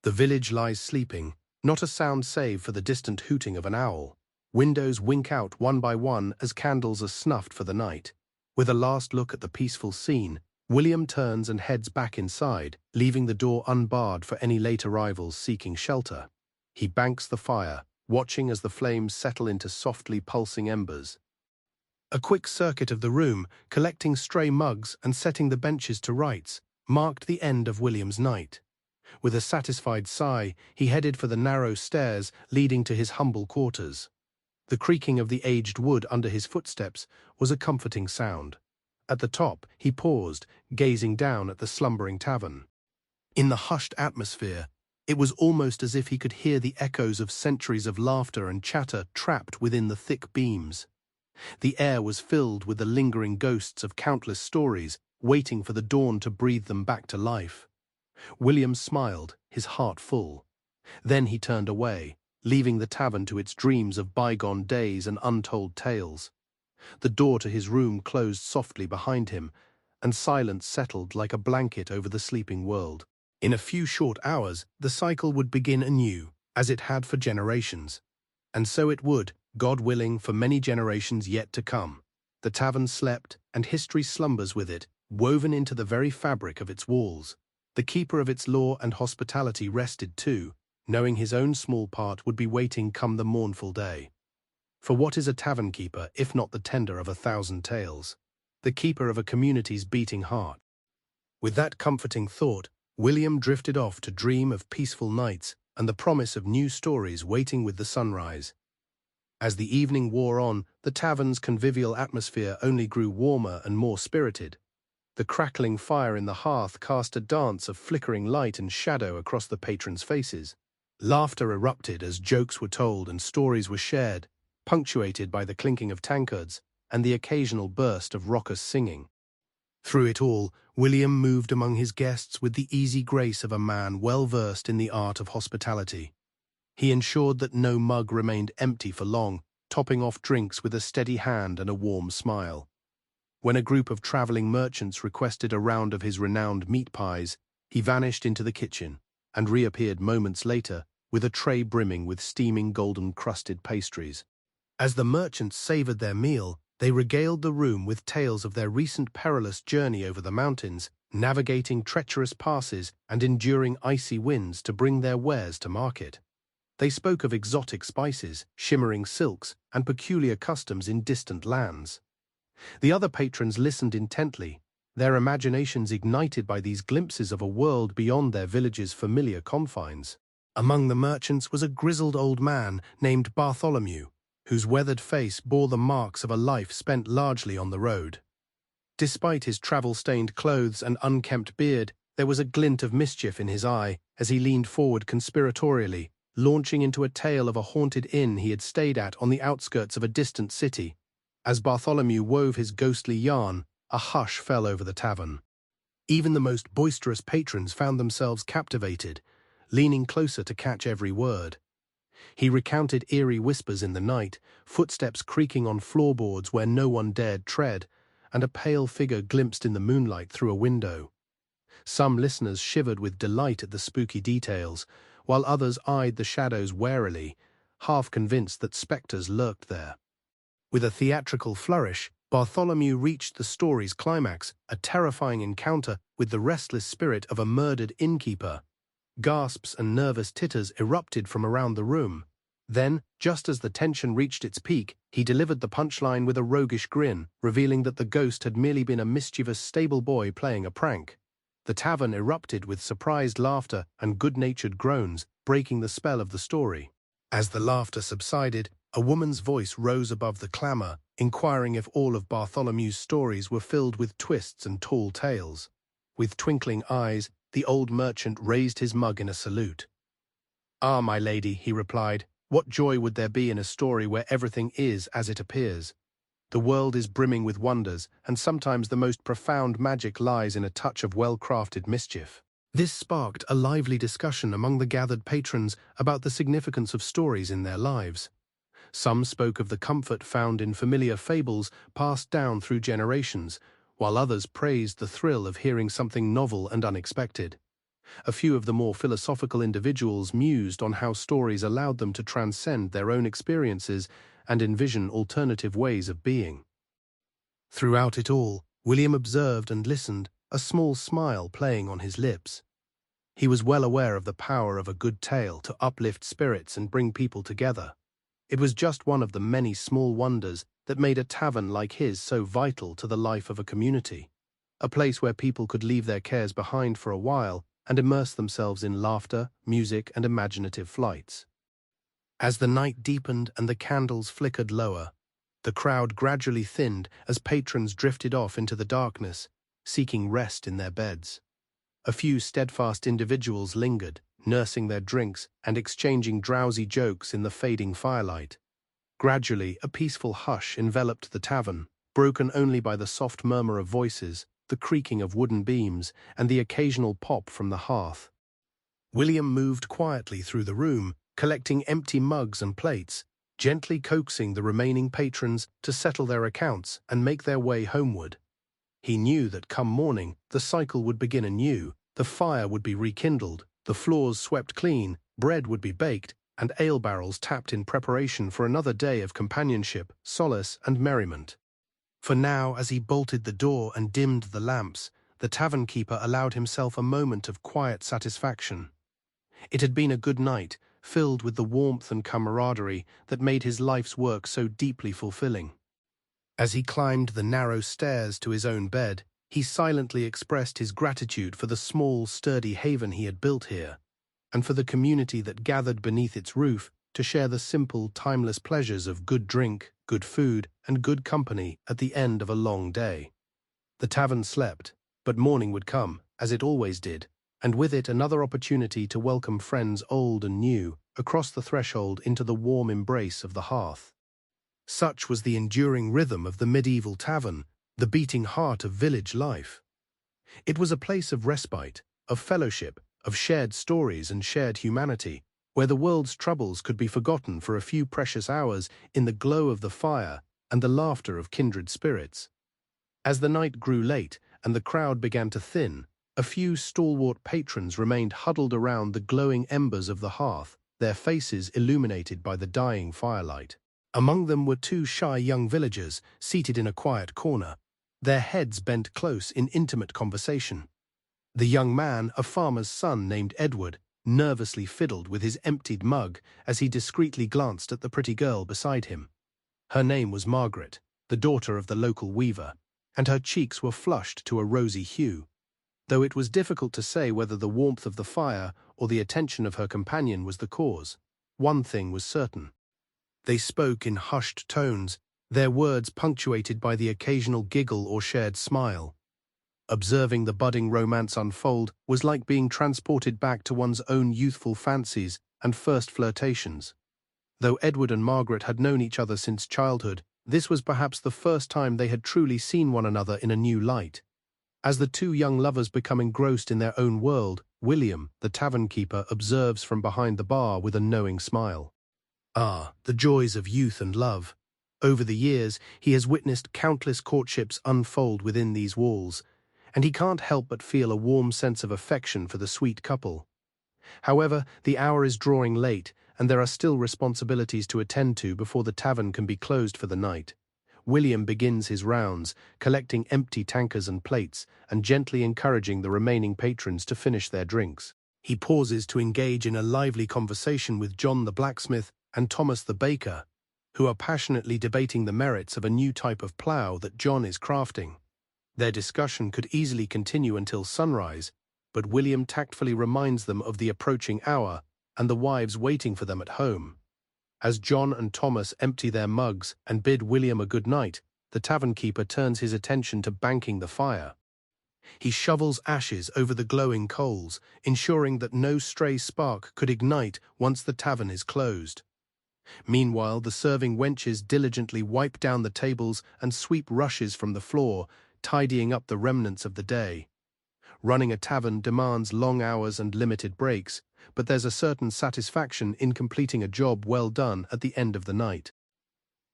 The village lies sleeping, not a sound save for the distant hooting of an owl. Windows wink out one by one as candles are snuffed for the night. With a last look at the peaceful scene, William turns and heads back inside, leaving the door unbarred for any late arrivals seeking shelter. He banks the fire, watching as the flames settle into softly pulsing embers. A quick circuit of the room, collecting stray mugs and setting the benches to rights, marked the end of William's night. With a satisfied sigh, he headed for the narrow stairs leading to his humble quarters. The creaking of the aged wood under his footsteps was a comforting sound. At the top, he paused, gazing down at the slumbering tavern. In the hushed atmosphere, it was almost as if he could hear the echoes of centuries of laughter and chatter trapped within the thick beams. The air was filled with the lingering ghosts of countless stories, waiting for the dawn to breathe them back to life. William smiled, his heart full. Then he turned away, leaving the tavern to its dreams of bygone days and untold tales. The door to his room closed softly behind him, and silence settled like a blanket over the sleeping world. In a few short hours, the cycle would begin anew, as it had for generations. And so it would, God willing, for many generations yet to come. The tavern slept, and history slumbers with it, woven into the very fabric of its walls. The keeper of its law and hospitality rested too, knowing his own small part would be waiting come the mournful day. For what is a tavern keeper if not the tender of 1,000 tales, the keeper of a community's beating heart? With that comforting thought, William drifted off to dream of peaceful nights and the promise of new stories waiting with the sunrise. As the evening wore on, the tavern's convivial atmosphere only grew warmer and more spirited. The crackling fire in the hearth cast a dance of flickering light and shadow across the patrons' faces. Laughter erupted as jokes were told and stories were shared, punctuated by the clinking of tankards and the occasional burst of raucous singing. Through it all, William moved among his guests with the easy grace of a man well versed in the art of hospitality. He ensured that no mug remained empty for long, topping off drinks with a steady hand and a warm smile. When a group of traveling merchants requested a round of his renowned meat pies, he vanished into the kitchen and reappeared moments later with a tray brimming with steaming golden-crusted pastries. As the merchants savored their meal, they regaled the room with tales of their recent perilous journey over the mountains, navigating treacherous passes and enduring icy winds to bring their wares to market. They spoke of exotic spices, shimmering silks, and peculiar customs in distant lands. The other patrons listened intently, their imaginations ignited by these glimpses of a world beyond their village's familiar confines. Among the merchants was a grizzled old man named Bartholomew, whose weathered face bore the marks of a life spent largely on the road. Despite his travel-stained clothes and unkempt beard, there was a glint of mischief in his eye as he leaned forward conspiratorially, launching into a tale of a haunted inn he had stayed at on the outskirts of a distant city. As Bartholomew wove his ghostly yarn, a hush fell over the tavern. Even the most boisterous patrons found themselves captivated, leaning closer to catch every word. He recounted eerie whispers in the night, footsteps creaking on floorboards where no one dared tread, and a pale figure glimpsed in the moonlight through a window. Some listeners shivered with delight at the spooky details, while others eyed the shadows warily, half convinced that spectres lurked there. With a theatrical flourish, Bartholomew reached the story's climax, a terrifying encounter with the restless spirit of a murdered innkeeper. Gasps and nervous titters erupted from around the room. Then, just as the tension reached its peak, he delivered the punchline with a roguish grin, revealing that the ghost had merely been a mischievous stable boy playing a prank. The tavern erupted with surprised laughter and good-natured groans, breaking the spell of the story. As the laughter subsided, a woman's voice rose above the clamor, inquiring if all of Bartholomew's stories were filled with twists and tall tales. With twinkling eyes, the old merchant raised his mug in a salute. "Ah, my lady," he replied, "what joy would there be in a story where everything is as it appears? The world is brimming with wonders, and sometimes the most profound magic lies in a touch of well-crafted mischief." This sparked a lively discussion among the gathered patrons about the significance of stories in their lives. Some spoke of the comfort found in familiar fables passed down through generations, while others praised the thrill of hearing something novel and unexpected. A few of the more philosophical individuals mused on how stories allowed them to transcend their own experiences and envision alternative ways of being. Throughout it all, William observed and listened, a small smile playing on his lips. He was well aware of the power of a good tale to uplift spirits and bring people together. It was just one of the many small wonders that made a tavern like his so vital to the life of a community, a place where people could leave their cares behind for a while and immerse themselves in laughter, music, and imaginative flights. As the night deepened and the candles flickered lower, the crowd gradually thinned as patrons drifted off into the darkness, seeking rest in their beds. A few steadfast individuals lingered, nursing their drinks and exchanging drowsy jokes in the fading firelight. Gradually, a peaceful hush enveloped the tavern, broken only by the soft murmur of voices, the creaking of wooden beams, and the occasional pop from the hearth. William moved quietly through the room, collecting empty mugs and plates, gently coaxing the remaining patrons to settle their accounts and make their way homeward. He knew that come morning, the cycle would begin anew, the fire would be rekindled, the floors swept clean, bread would be baked, and ale barrels tapped in preparation for another day of companionship, solace, and merriment. For now, as he bolted the door and dimmed the lamps, the tavern keeper allowed himself a moment of quiet satisfaction. It had been a good night, filled with the warmth and camaraderie that made his life's work so deeply fulfilling. As he climbed the narrow stairs to his own bed, he silently expressed his gratitude for the small, sturdy haven he had built here, and for the community that gathered beneath its roof to share the simple, timeless pleasures of good drink, good food, and good company at the end of a long day. The tavern slept, but morning would come, as it always did, and with it another opportunity to welcome friends old and new across the threshold into the warm embrace of the hearth. Such was the enduring rhythm of the medieval tavern, the beating heart of village life. It was a place of respite, of fellowship, of shared stories and shared humanity, where the world's troubles could be forgotten for a few precious hours in the glow of the fire and the laughter of kindred spirits. As the night grew late and the crowd began to thin, a few stalwart patrons remained huddled around the glowing embers of the hearth, their faces illuminated by the dying firelight. Among them were two shy young villagers seated in a quiet corner, their heads bent close in intimate conversation. The young man, a farmer's son named Edward, nervously fiddled with his emptied mug as he discreetly glanced at the pretty girl beside him. Her name was Margaret, the daughter of the local weaver, and her cheeks were flushed to a rosy hue. Though it was difficult to say whether the warmth of the fire or the attention of her companion was the cause, one thing was certain. They spoke in hushed tones, their words punctuated by the occasional giggle or shared smile. Observing the budding romance unfold was like being transported back to one's own youthful fancies and first flirtations. Though Edward and Margaret had known each other since childhood, this was perhaps the first time they had truly seen one another in a new light. As the two young lovers become engrossed in their own world, William, the tavern keeper, observes from behind the bar with a knowing smile. Ah, the joys of youth and love. Over the years, he has witnessed countless courtships unfold within these walls, and he can't help but feel a warm sense of affection for the sweet couple. However, the hour is drawing late, and there are still responsibilities to attend to before the tavern can be closed for the night. William begins his rounds, collecting empty tankards and plates, and gently encouraging the remaining patrons to finish their drinks. He pauses to engage in a lively conversation with John the blacksmith and Thomas the baker, who are passionately debating the merits of a new type of plough that John is crafting. Their discussion could easily continue until sunrise, but William tactfully reminds them of the approaching hour and the wives waiting for them at home. As John and Thomas empty their mugs and bid William a good night, the tavern keeper turns his attention to banking the fire. He shovels ashes over the glowing coals, ensuring that no stray spark could ignite once the tavern is closed. Meanwhile, the serving wenches diligently wipe down the tables and sweep rushes from the floor, tidying up the remnants of the day. Running a tavern demands long hours and limited breaks, but there's a certain satisfaction in completing a job well done at the end of the night.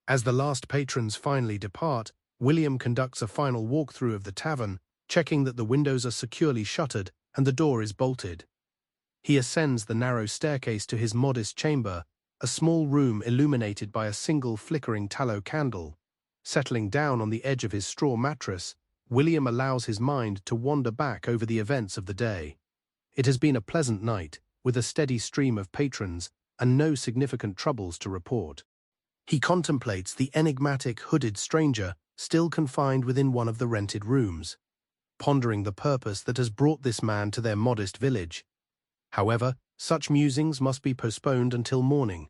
As the last patrons finally depart, William conducts a final walkthrough of the tavern, checking that the windows are securely shuttered and the door is bolted. He ascends the narrow staircase to his modest chamber, a small room illuminated by a single flickering tallow candle. Settling down on the edge of his straw mattress, William allows his mind to wander back over the events of the day. It has been a pleasant night, with a steady stream of patrons and no significant troubles to report. He contemplates the enigmatic hooded stranger still confined within one of the rented rooms, pondering the purpose that has brought this man to their modest village. However, such musings must be postponed until morning.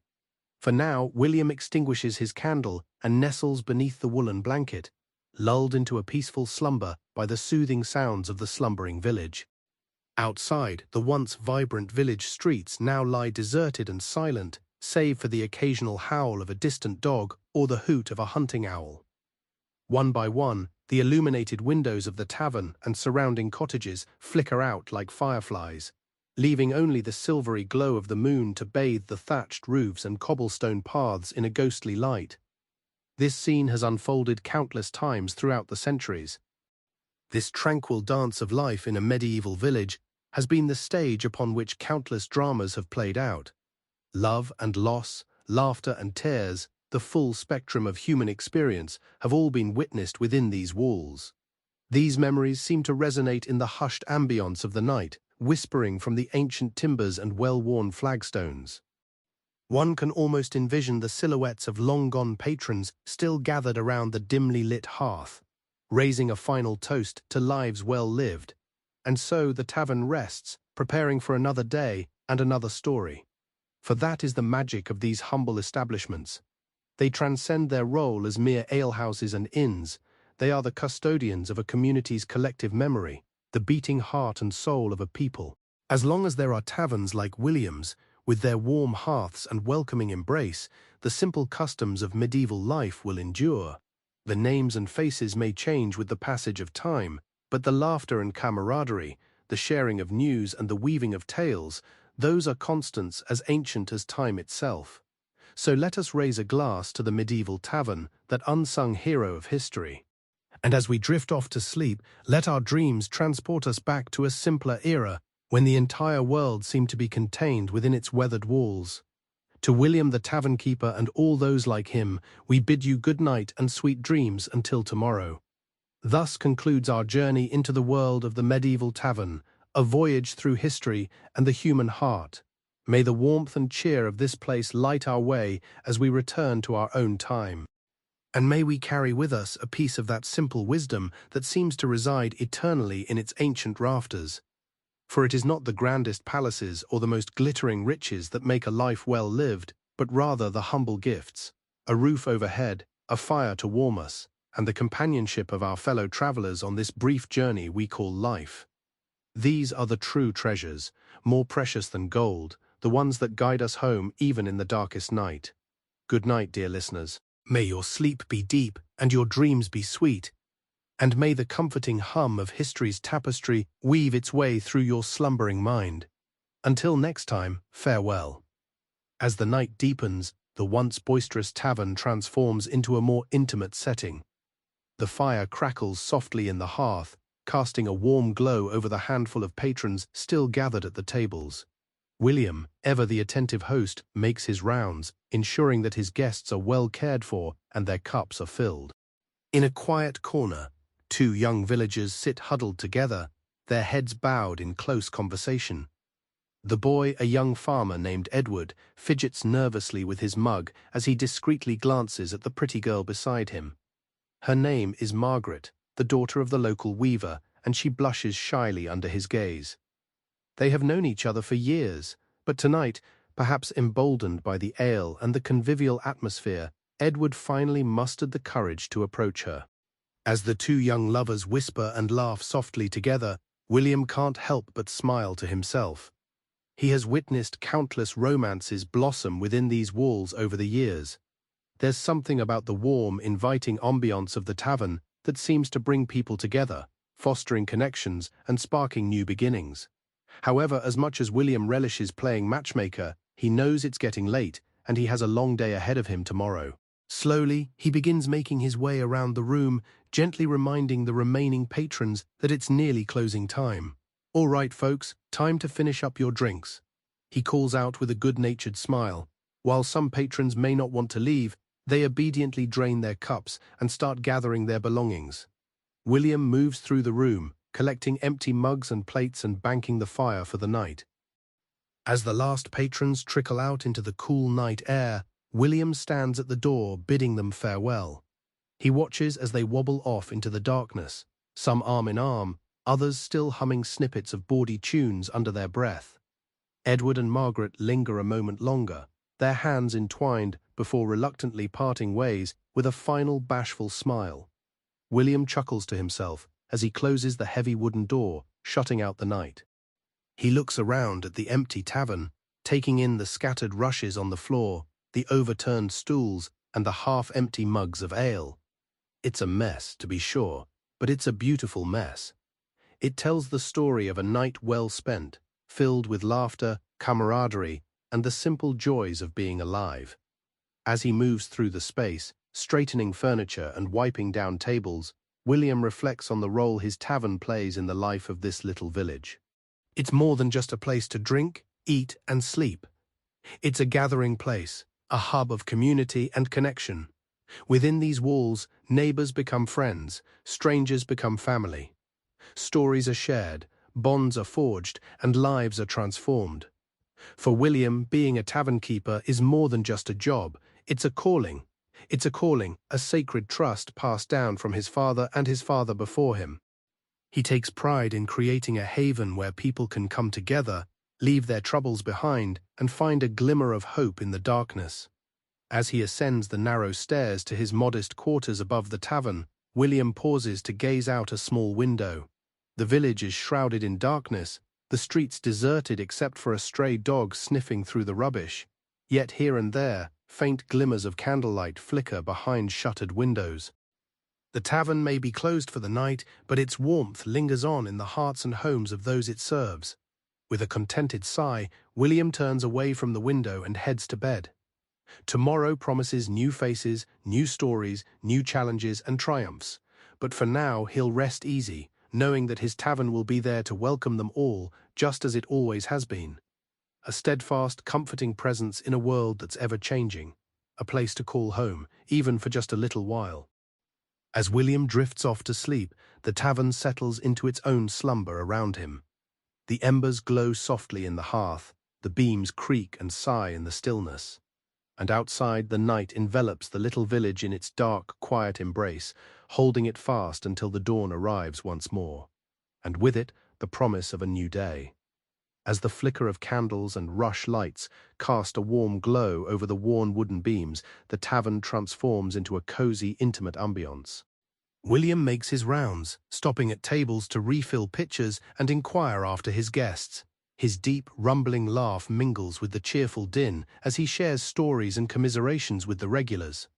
For now, William extinguishes his candle and nestles beneath the woolen blanket, lulled into a peaceful slumber by the soothing sounds of the slumbering village. Outside, the once vibrant village streets now lie deserted and silent, save for the occasional howl of a distant dog or the hoot of a hunting owl. One by one, the illuminated windows of the tavern and surrounding cottages flicker out like fireflies, leaving only the silvery glow of the moon to bathe the thatched roofs and cobblestone paths in a ghostly light. This scene has unfolded countless times throughout the centuries. This tranquil dance of life in a medieval village has been the stage upon which countless dramas have played out. Love and loss, laughter and tears, the full spectrum of human experience have all been witnessed within these walls. These memories seem to resonate in the hushed ambience of the night, whispering from the ancient timbers and well-worn flagstones. One can almost envision the silhouettes of long-gone patrons still gathered around the dimly lit hearth, raising a final toast to lives well lived. And so the tavern rests, preparing for another day and another story. For that is the magic of these humble establishments. They transcend their role as mere alehouses and inns. They are the custodians of a community's collective memory, the beating heart and soul of a people. As long as there are taverns like William's, with their warm hearths and welcoming embrace, the simple customs of medieval life will endure. The names and faces may change with the passage of time, but the laughter and camaraderie, the sharing of news and the weaving of tales, those are constants as ancient as time itself. So let us raise a glass to the medieval tavern, that unsung hero of history. And as we drift off to sleep, let our dreams transport us back to a simpler era, when the entire world seemed to be contained within its weathered walls. To William the tavern keeper and all those like him, we bid you good night and sweet dreams until tomorrow. Thus concludes our journey into the world of the medieval tavern, a voyage through history and the human heart. May the warmth and cheer of this place light our way as we return to our own time. And may we carry with us a piece of that simple wisdom that seems to reside eternally in its ancient rafters. For it is not the grandest palaces or the most glittering riches that make a life well lived, but rather the humble gifts, a roof overhead, a fire to warm us, and the companionship of our fellow travelers on this brief journey we call life. These are the true treasures, more precious than gold, the ones that guide us home even in the darkest night. Good night, dear listeners. May your sleep be deep and your dreams be sweet, and may the comforting hum of history's tapestry weave its way through your slumbering mind. Until next time, farewell. As the night deepens, the once boisterous tavern transforms into a more intimate setting. The fire crackles softly in the hearth, casting a warm glow over the handful of patrons still gathered at the tables. William, ever the attentive host, makes his rounds, ensuring that his guests are well cared for and their cups are filled. In a quiet corner, two young villagers sit huddled together, their heads bowed in close conversation. The boy, a young farmer named Edward, fidgets nervously with his mug as he discreetly glances at the pretty girl beside him. Her name is Margaret, the daughter of the local weaver, and she blushes shyly under his gaze. They have known each other for years, but tonight, perhaps emboldened by the ale and the convivial atmosphere, Edward finally mustered the courage to approach her. As the two young lovers whisper and laugh softly together, William can't help but smile to himself. He has witnessed countless romances blossom within these walls over the years. There's something about the warm, inviting ambiance of the tavern that seems to bring people together, fostering connections and sparking new beginnings. However, as much as William relishes playing matchmaker, he knows it's getting late and he has a long day ahead of him tomorrow. Slowly, he begins making his way around the room, gently reminding the remaining patrons that it's nearly closing time. All right, folks, time to finish up your drinks, he calls out with a good-natured smile. While some patrons may not want to leave, they obediently drain their cups and start gathering their belongings. William moves through the room, collecting empty mugs and plates and banking the fire for the night. As the last patrons trickle out into the cool night air, William stands at the door bidding them farewell. He watches as they wobble off into the darkness, some arm in arm, others still humming snippets of bawdy tunes under their breath. Edward and Margaret linger a moment longer, their hands entwined before reluctantly parting ways with a final bashful smile. William chuckles to himself as he closes the heavy wooden door, shutting out the night. He looks around at the empty tavern, taking in the scattered rushes on the floor, the overturned stools, and the half-empty mugs of ale. It's a mess, to be sure, but it's a beautiful mess. It tells the story of a night well spent, filled with laughter, camaraderie, and the simple joys of being alive. As he moves through the space, straightening furniture and wiping down tables, William reflects on the role his tavern plays in the life of this little village. It's more than just a place to drink, eat, and sleep. It's a gathering place, a hub of community and connection, Within these walls, neighbors become friends, strangers become family. Stories are shared, bonds are forged, and lives are transformed. For William, being a tavern keeper is more than just a job, it's a calling. It's a calling, a sacred trust passed down from his father and his father before him. He takes pride in creating a haven where people can come together, leave their troubles behind, and find a glimmer of hope in the darkness. As he ascends the narrow stairs to his modest quarters above the tavern, William pauses to gaze out a small window. The village is shrouded in darkness, the streets deserted except for a stray dog sniffing through the rubbish. Yet here and there, faint glimmers of candlelight flicker behind shuttered windows. The tavern may be closed for the night, but its warmth lingers on in the hearts and homes of those it serves. With a contented sigh, William turns away from the window and heads to bed. Tomorrow promises new faces, new stories, new challenges and triumphs. But for now, he'll rest easy, knowing that his tavern will be there to welcome them all, just as it always has been. A steadfast, comforting presence in a world that's ever-changing. A place to call home, even for just a little while. As William drifts off to sleep, the tavern settles into its own slumber around him. The embers glow softly in the hearth, the beams creak and sigh in the stillness. And outside, the night envelops the little village in its dark, quiet embrace, holding it fast until the dawn arrives once more. And with it, the promise of a new day. As the flicker of candles and rush lights cast a warm glow over the worn wooden beams, the tavern transforms into a cozy, intimate ambience. William makes his rounds, stopping at tables to refill pitchers and inquire after his guests. His deep, rumbling laugh mingles with the cheerful din as he shares stories and commiserations with the regulars.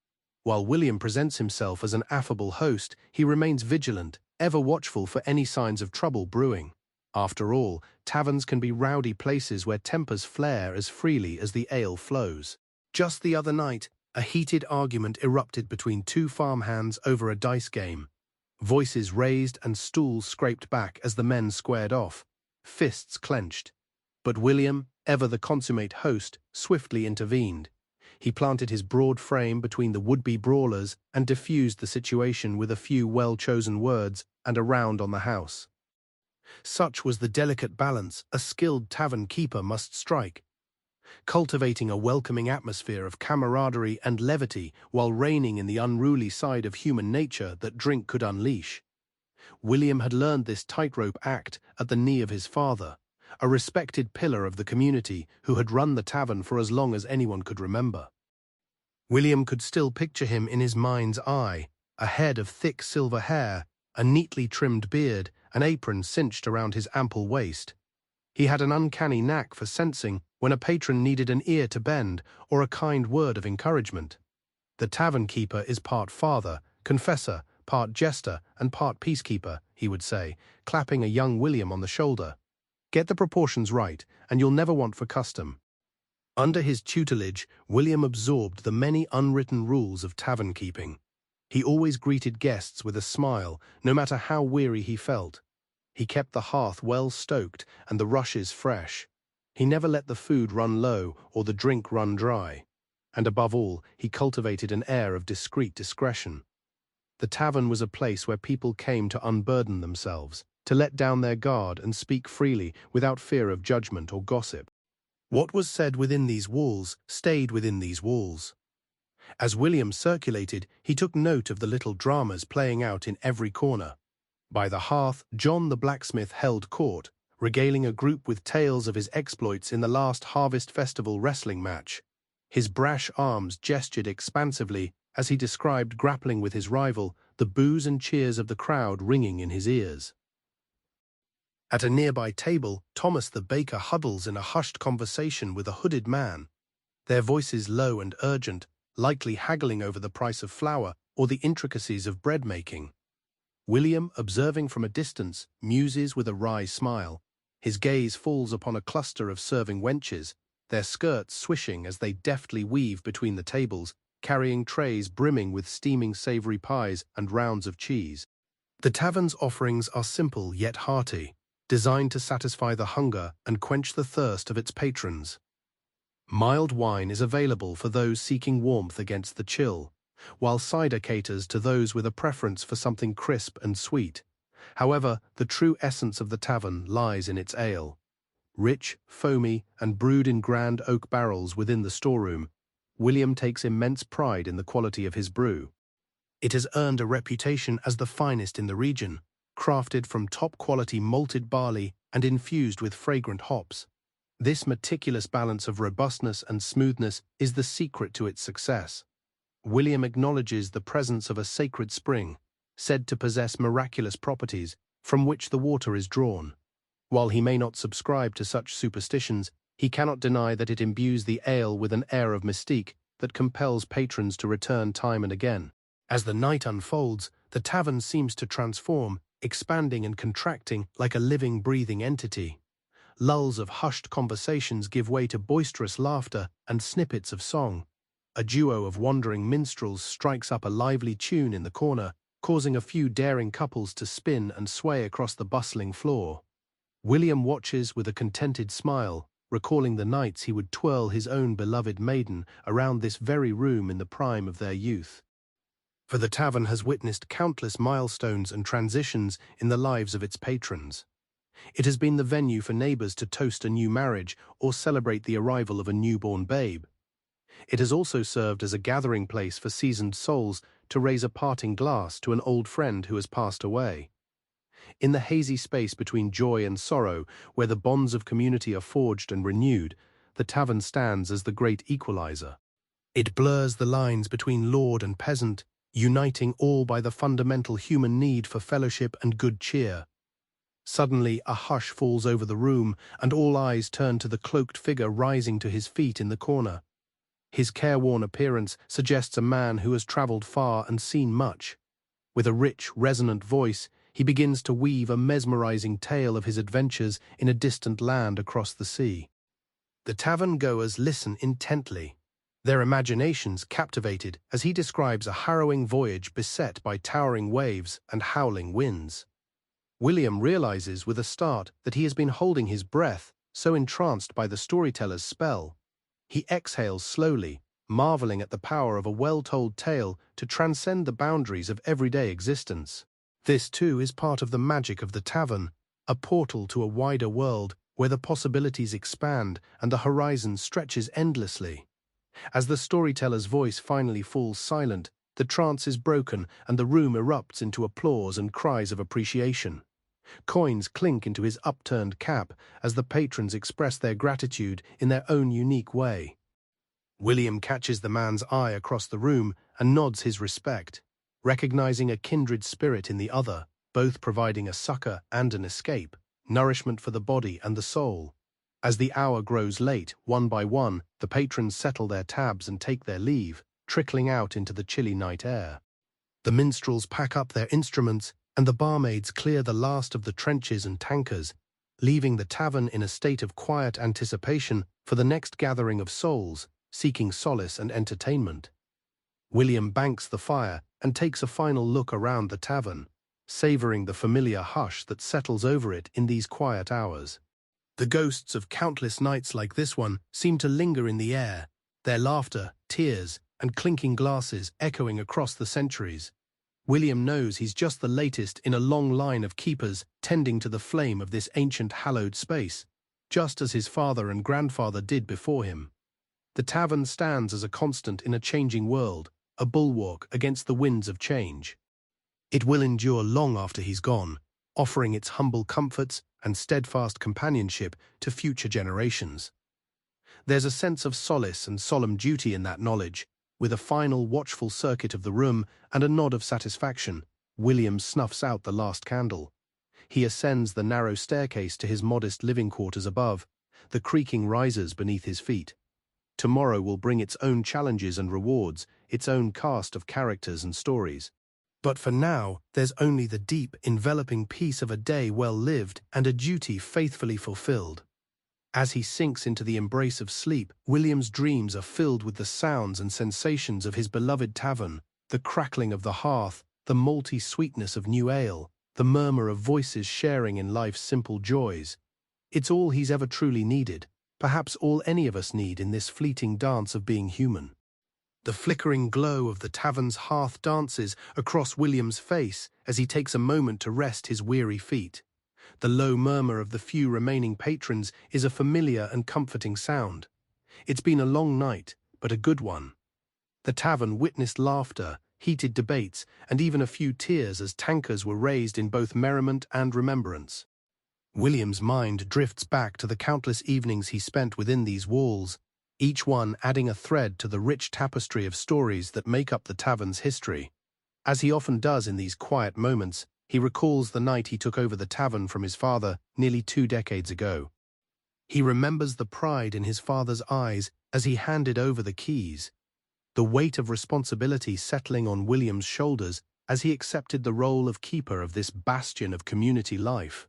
While William presents himself as an affable host, he remains vigilant, ever watchful for any signs of trouble brewing. After all, taverns can be rowdy places where tempers flare as freely as the ale flows. Just the other night, a heated argument erupted between two farmhands over a dice game. Voices raised and stools scraped back as the men squared off, fists clenched. But William, ever the consummate host, swiftly intervened. He planted his broad frame between the would-be brawlers and diffused the situation with a few well-chosen words and a round on the house. Such was the delicate balance a skilled tavern keeper must strike, cultivating a welcoming atmosphere of camaraderie and levity while reining in the unruly side of human nature that drink could unleash. William had learned this tightrope act at the knee of his father, a respected pillar of the community who had run the tavern for as long as anyone could remember. William could still picture him in his mind's eye, a head of thick silver hair, a neatly trimmed beard, an apron cinched around his ample waist. He had an uncanny knack for sensing when a patron needed an ear to bend or a kind word of encouragement. The tavern keeper is part father, confessor, part jester, and part peacekeeper, he would say, clapping a young William on the shoulder. Get the proportions right, and you'll never want for custom. Under his tutelage, William absorbed the many unwritten rules of tavern keeping. He always greeted guests with a smile, no matter how weary he felt. He kept the hearth well stoked and the rushes fresh. He never let the food run low or the drink run dry. And above all, he cultivated an air of discreet discretion. The tavern was a place where people came to unburden themselves, to let down their guard and speak freely without fear of judgment or gossip. What was said within these walls stayed within these walls. As William circulated, he took note of the little dramas playing out in every corner. By the hearth, John the blacksmith held court, regaling a group with tales of his exploits in the last Harvest Festival wrestling match. His brash arms gestured expansively as he described grappling with his rival, the boos and cheers of the crowd ringing in his ears. At a nearby table, Thomas the baker huddles in a hushed conversation with a hooded man, their voices low and urgent, likely haggling over the price of flour or the intricacies of bread-making. William, observing from a distance, muses with a wry smile. His gaze falls upon a cluster of serving wenches, their skirts swishing as they deftly weave between the tables, carrying trays brimming with steaming savory pies and rounds of cheese. The tavern's offerings are simple yet hearty, designed to satisfy the hunger and quench the thirst of its patrons. Mild wine is available for those seeking warmth against the chill, while cider caters to those with a preference for something crisp and sweet. However, the true essence of the tavern lies in its ale. Rich, foamy, and brewed in grand oak barrels within the storeroom, William takes immense pride in the quality of his brew. It has earned a reputation as the finest in the region, crafted from top-quality malted barley and infused with fragrant hops. This meticulous balance of robustness and smoothness is the secret to its success. William acknowledges the presence of a sacred spring, said to possess miraculous properties, from which the water is drawn. While he may not subscribe to such superstitions, he cannot deny that it imbues the ale with an air of mystique that compels patrons to return time and again. As the night unfolds, the tavern seems to transform, expanding and contracting like a living, breathing entity. Lulls of hushed conversations give way to boisterous laughter and snippets of song. A duo of wandering minstrels strikes up a lively tune in the corner, causing a few daring couples to spin and sway across the bustling floor. William watches with a contented smile, recalling the nights he would twirl his own beloved maiden around this very room in the prime of their youth. For the tavern has witnessed countless milestones and transitions in the lives of its patrons. It has been the venue for neighbors to toast a new marriage or celebrate the arrival of a newborn babe. It has also served as a gathering place for seasoned souls to raise a parting glass to an old friend who has passed away. In the hazy space between joy and sorrow, where the bonds of community are forged and renewed, the tavern stands as the great equalizer. It blurs the lines between lord and peasant, uniting all by the fundamental human need for fellowship and good cheer. Suddenly, a hush falls over the room, and all eyes turn to the cloaked figure rising to his feet in the corner. His careworn appearance suggests a man who has traveled far and seen much. With a rich, resonant voice, he begins to weave a mesmerizing tale of his adventures in a distant land across the sea. The tavern-goers listen intently, their imaginations captivated as he describes a harrowing voyage beset by towering waves and howling winds. William realizes with a start that he has been holding his breath, so entranced by the storyteller's spell. He exhales slowly, marveling at the power of a well-told tale to transcend the boundaries of everyday existence. This, too, is part of the magic of the tavern, a portal to a wider world where the possibilities expand and the horizon stretches endlessly. As the storyteller's voice finally falls silent, the trance is broken and the room erupts into applause and cries of appreciation. Coins clink into his upturned cap as the patrons express their gratitude in their own unique way. William catches the man's eye across the room and nods his respect, recognizing a kindred spirit in the other, both providing a succor and an escape, nourishment for the body and the soul. As the hour grows late, one by one, the patrons settle their tabs and take their leave, trickling out into the chilly night air. The minstrels pack up their instruments, and the barmaids clear the last of the trenches and tankers, leaving the tavern in a state of quiet anticipation for the next gathering of souls, seeking solace and entertainment. William banks the fire and takes a final look around the tavern, savoring the familiar hush that settles over it in these quiet hours. The ghosts of countless nights like this one seem to linger in the air, their laughter, tears, and clinking glasses echoing across the centuries. William knows he's just the latest in a long line of keepers tending to the flame of this ancient hallowed space, just as his father and grandfather did before him. The tavern stands as a constant in a changing world, a bulwark against the winds of change. It will endure long after he's gone, offering its humble comforts and steadfast companionship to future generations. There's a sense of solace and solemn duty in that knowledge. With a final watchful circuit of the room and a nod of satisfaction, William snuffs out the last candle. He ascends the narrow staircase to his modest living quarters above, the creaking rises beneath his feet. Tomorrow will bring its own challenges and rewards, its own cast of characters and stories. But for now, there's only the deep, enveloping peace of a day well lived and a duty faithfully fulfilled. As he sinks into the embrace of sleep, William's dreams are filled with the sounds and sensations of his beloved tavern, the crackling of the hearth, the malty sweetness of new ale, the murmur of voices sharing in life's simple joys. It's all he's ever truly needed, perhaps all any of us need in this fleeting dance of being human. The flickering glow of the tavern's hearth dances across William's face as he takes a moment to rest his weary feet. The low murmur of the few remaining patrons is a familiar and comforting sound. It's been a long night, but a good one. The tavern witnessed laughter, heated debates, and even a few tears as tankards were raised in both merriment and remembrance. William's mind drifts back to the countless evenings he spent within these walls, each one adding a thread to the rich tapestry of stories that make up the tavern's history. As he often does in these quiet moments, he recalls the night he took over the tavern from his father nearly 2 decades ago. He remembers the pride in his father's eyes as he handed over the keys, the weight of responsibility settling on William's shoulders as he accepted the role of keeper of this bastion of community life.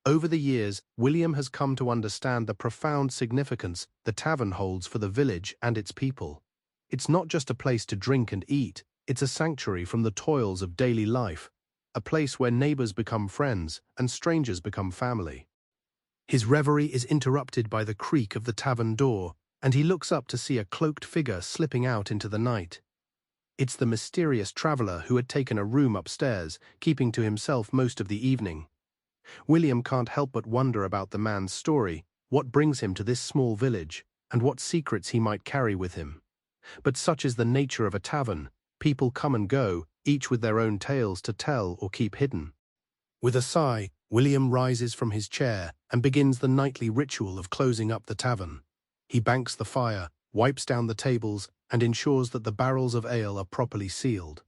Over the years, William has come to understand the profound significance the tavern holds for the village and its people. It's not just a place to drink and eat, it's a sanctuary from the toils of daily life, a place where neighbors become friends and strangers become family. His reverie is interrupted by the creak of the tavern door, and he looks up to see a cloaked figure slipping out into the night. It's the mysterious traveler who had taken a room upstairs, keeping to himself most of the evening. William can't help but wonder about the man's story, what brings him to this small village, and what secrets he might carry with him. But such is the nature of a tavern. People come and go, each with their own tales to tell or keep hidden. With a sigh, William rises from his chair and begins the nightly ritual of closing up the tavern. He banks the fire, wipes down the tables, and ensures that the barrels of ale are properly sealed.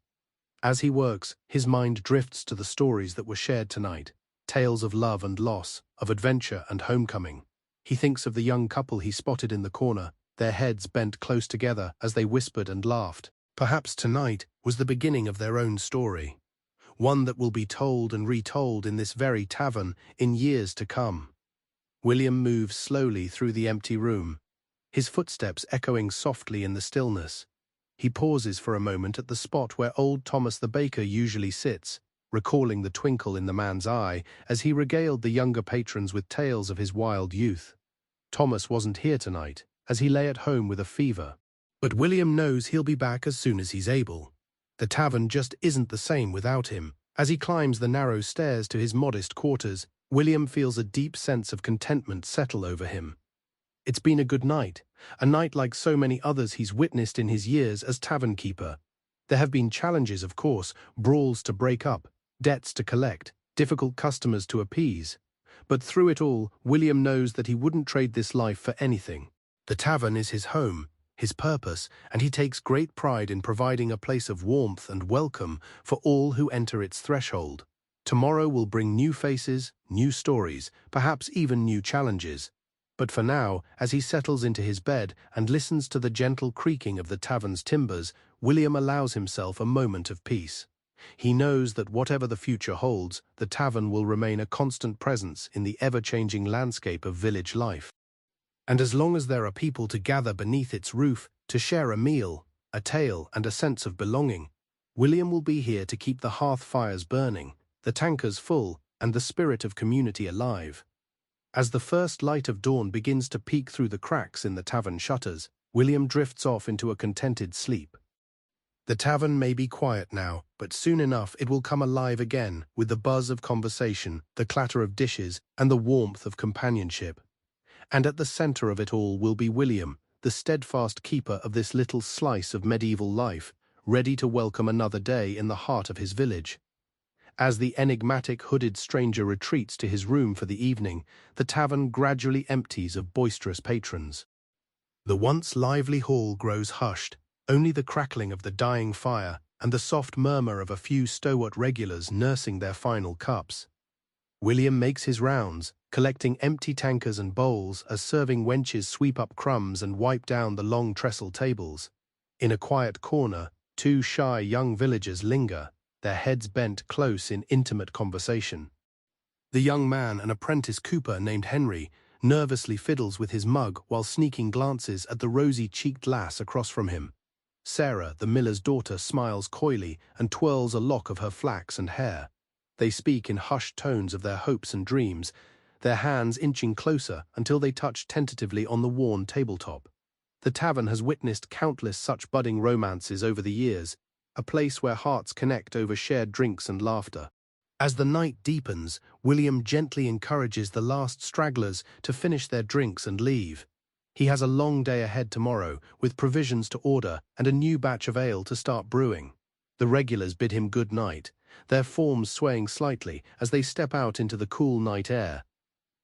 As he works, his mind drifts to the stories that were shared tonight, tales of love and loss, of adventure and homecoming. He thinks of the young couple he spotted in the corner, their heads bent close together as they whispered and laughed. Perhaps tonight was the beginning of their own story, one that will be told and retold in this very tavern in years to come. William moves slowly through the empty room, his footsteps echoing softly in the stillness. He pauses for a moment at the spot where old Thomas the baker usually sits, recalling the twinkle in the man's eye as he regaled the younger patrons with tales of his wild youth. Thomas wasn't here tonight, as he lay at home with a fever. But William knows he'll be back as soon as he's able. The tavern just isn't the same without him. As he climbs the narrow stairs to his modest quarters, William feels a deep sense of contentment settle over him. It's been a good night, a night like so many others he's witnessed in his years as tavern keeper. There have been challenges, of course, brawls to break up, debts to collect, difficult customers to appease. But through it all, William knows that he wouldn't trade this life for anything. The tavern is his home, his purpose, and he takes great pride in providing a place of warmth and welcome for all who enter its threshold. Tomorrow will bring new faces, new stories, perhaps even new challenges. But for now, as he settles into his bed and listens to the gentle creaking of the tavern's timbers, William allows himself a moment of peace. He knows that whatever the future holds, the tavern will remain a constant presence in the ever-changing landscape of village life. And as long as there are people to gather beneath its roof, to share a meal, a tale, and a sense of belonging, William will be here to keep the hearth fires burning, the tankards full, and the spirit of community alive. As the first light of dawn begins to peek through the cracks in the tavern shutters, William drifts off into a contented sleep. The tavern may be quiet now, but soon enough it will come alive again with the buzz of conversation, the clatter of dishes, and the warmth of companionship. And at the center of it all will be William, the steadfast keeper of this little slice of medieval life, ready to welcome another day in the heart of his village. As the enigmatic hooded stranger retreats to his room for the evening, the tavern gradually empties of boisterous patrons. The once lively hall grows hushed, only the crackling of the dying fire and the soft murmur of a few stalwart regulars nursing their final cups. William makes his rounds, collecting empty tankards and bowls as serving wenches sweep up crumbs and wipe down the long trestle tables. In a quiet corner, 2 shy young villagers linger, their heads bent close in intimate conversation. The young man, an apprentice cooper named Henry, nervously fiddles with his mug while sneaking glances at the rosy-cheeked lass across from him. Sarah, the miller's daughter, smiles coyly and twirls a lock of her flaxen hair. They speak in hushed tones of their hopes and dreams, their hands inching closer until they touch tentatively on the worn tabletop. The tavern has witnessed countless such budding romances over the years, a place where hearts connect over shared drinks and laughter. As the night deepens, William gently encourages the last stragglers to finish their drinks and leave. He has a long day ahead tomorrow, with provisions to order and a new batch of ale to start brewing. The regulars bid him good night, their forms swaying slightly as they step out into the cool night air.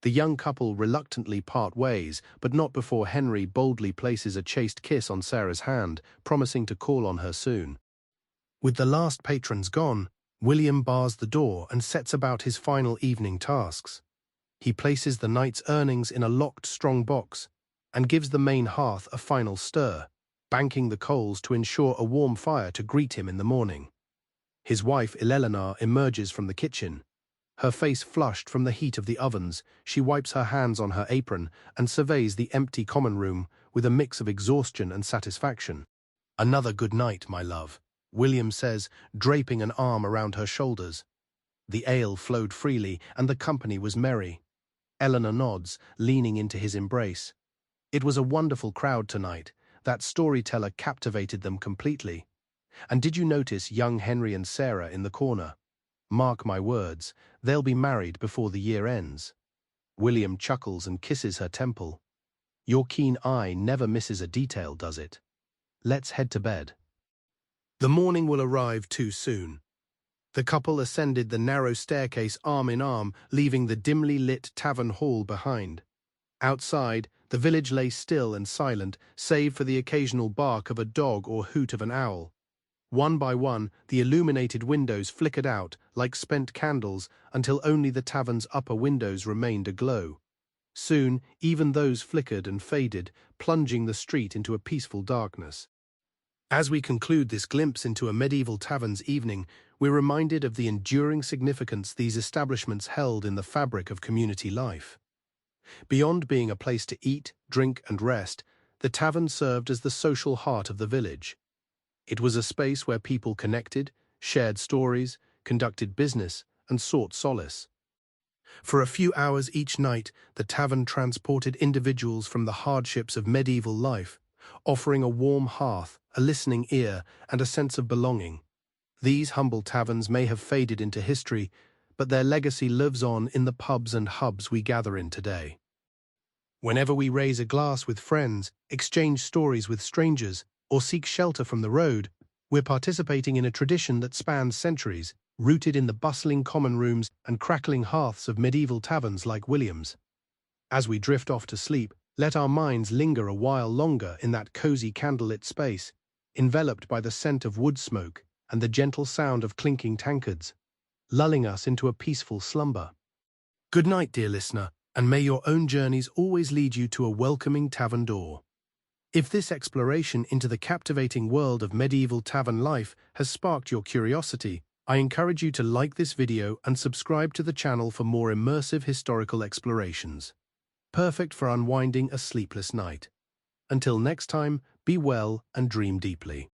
The young couple reluctantly part ways, but not before Henry boldly places a chaste kiss on Sarah's hand, promising to call on her soon. With the last patrons gone, William bars the door and sets about his final evening tasks. He places the night's earnings in a locked strong box and gives the main hearth a final stir, banking the coals to ensure a warm fire to greet him in the morning. His wife, Eleanor, emerges from the kitchen. Her face flushed from the heat of the ovens, she wipes her hands on her apron and surveys the empty common room with a mix of exhaustion and satisfaction. "Another good night, my love," William says, draping an arm around her shoulders. The ale flowed freely, and the company was merry. Eleanor nods, leaning into his embrace. It was a wonderful crowd tonight. That storyteller captivated them completely. And did you notice young Henry and Sarah in the corner? Mark my words, they'll be married before the year ends. William chuckles and kisses her temple. Your keen eye never misses a detail, does it? Let's head to bed. The morning will arrive too soon. The couple ascended the narrow staircase arm in arm, leaving the dimly lit tavern hall behind. Outside, the village lay still and silent, save for the occasional bark of a dog or hoot of an owl. One by one, the illuminated windows flickered out like spent candles until only the tavern's upper windows remained aglow. Soon, even those flickered and faded, plunging the street into a peaceful darkness. As we conclude this glimpse into a medieval tavern's evening, we're reminded of the enduring significance these establishments held in the fabric of community life. Beyond being a place to eat, drink, and rest, the tavern served as the social heart of the village. It was a space where people connected, shared stories, conducted business, and sought solace. For a few hours each night, the tavern transported individuals from the hardships of medieval life, offering a warm hearth, a listening ear, and a sense of belonging. These humble taverns may have faded into history, but their legacy lives on in the pubs and hubs we gather in today. Whenever we raise a glass with friends, exchange stories with strangers, or seek shelter from the road, we're participating in a tradition that spans centuries, rooted in the bustling common rooms and crackling hearths of medieval taverns like William's. As we drift off to sleep, let our minds linger a while longer in that cozy candlelit space, enveloped by the scent of wood smoke and the gentle sound of clinking tankards, lulling us into a peaceful slumber. Good night, dear listener, and may your own journeys always lead you to a welcoming tavern door. If this exploration into the captivating world of medieval tavern life has sparked your curiosity, I encourage you to like this video and subscribe to the channel for more immersive historical explorations. Perfect for unwinding a sleepless night. Until next time, be well and dream deeply.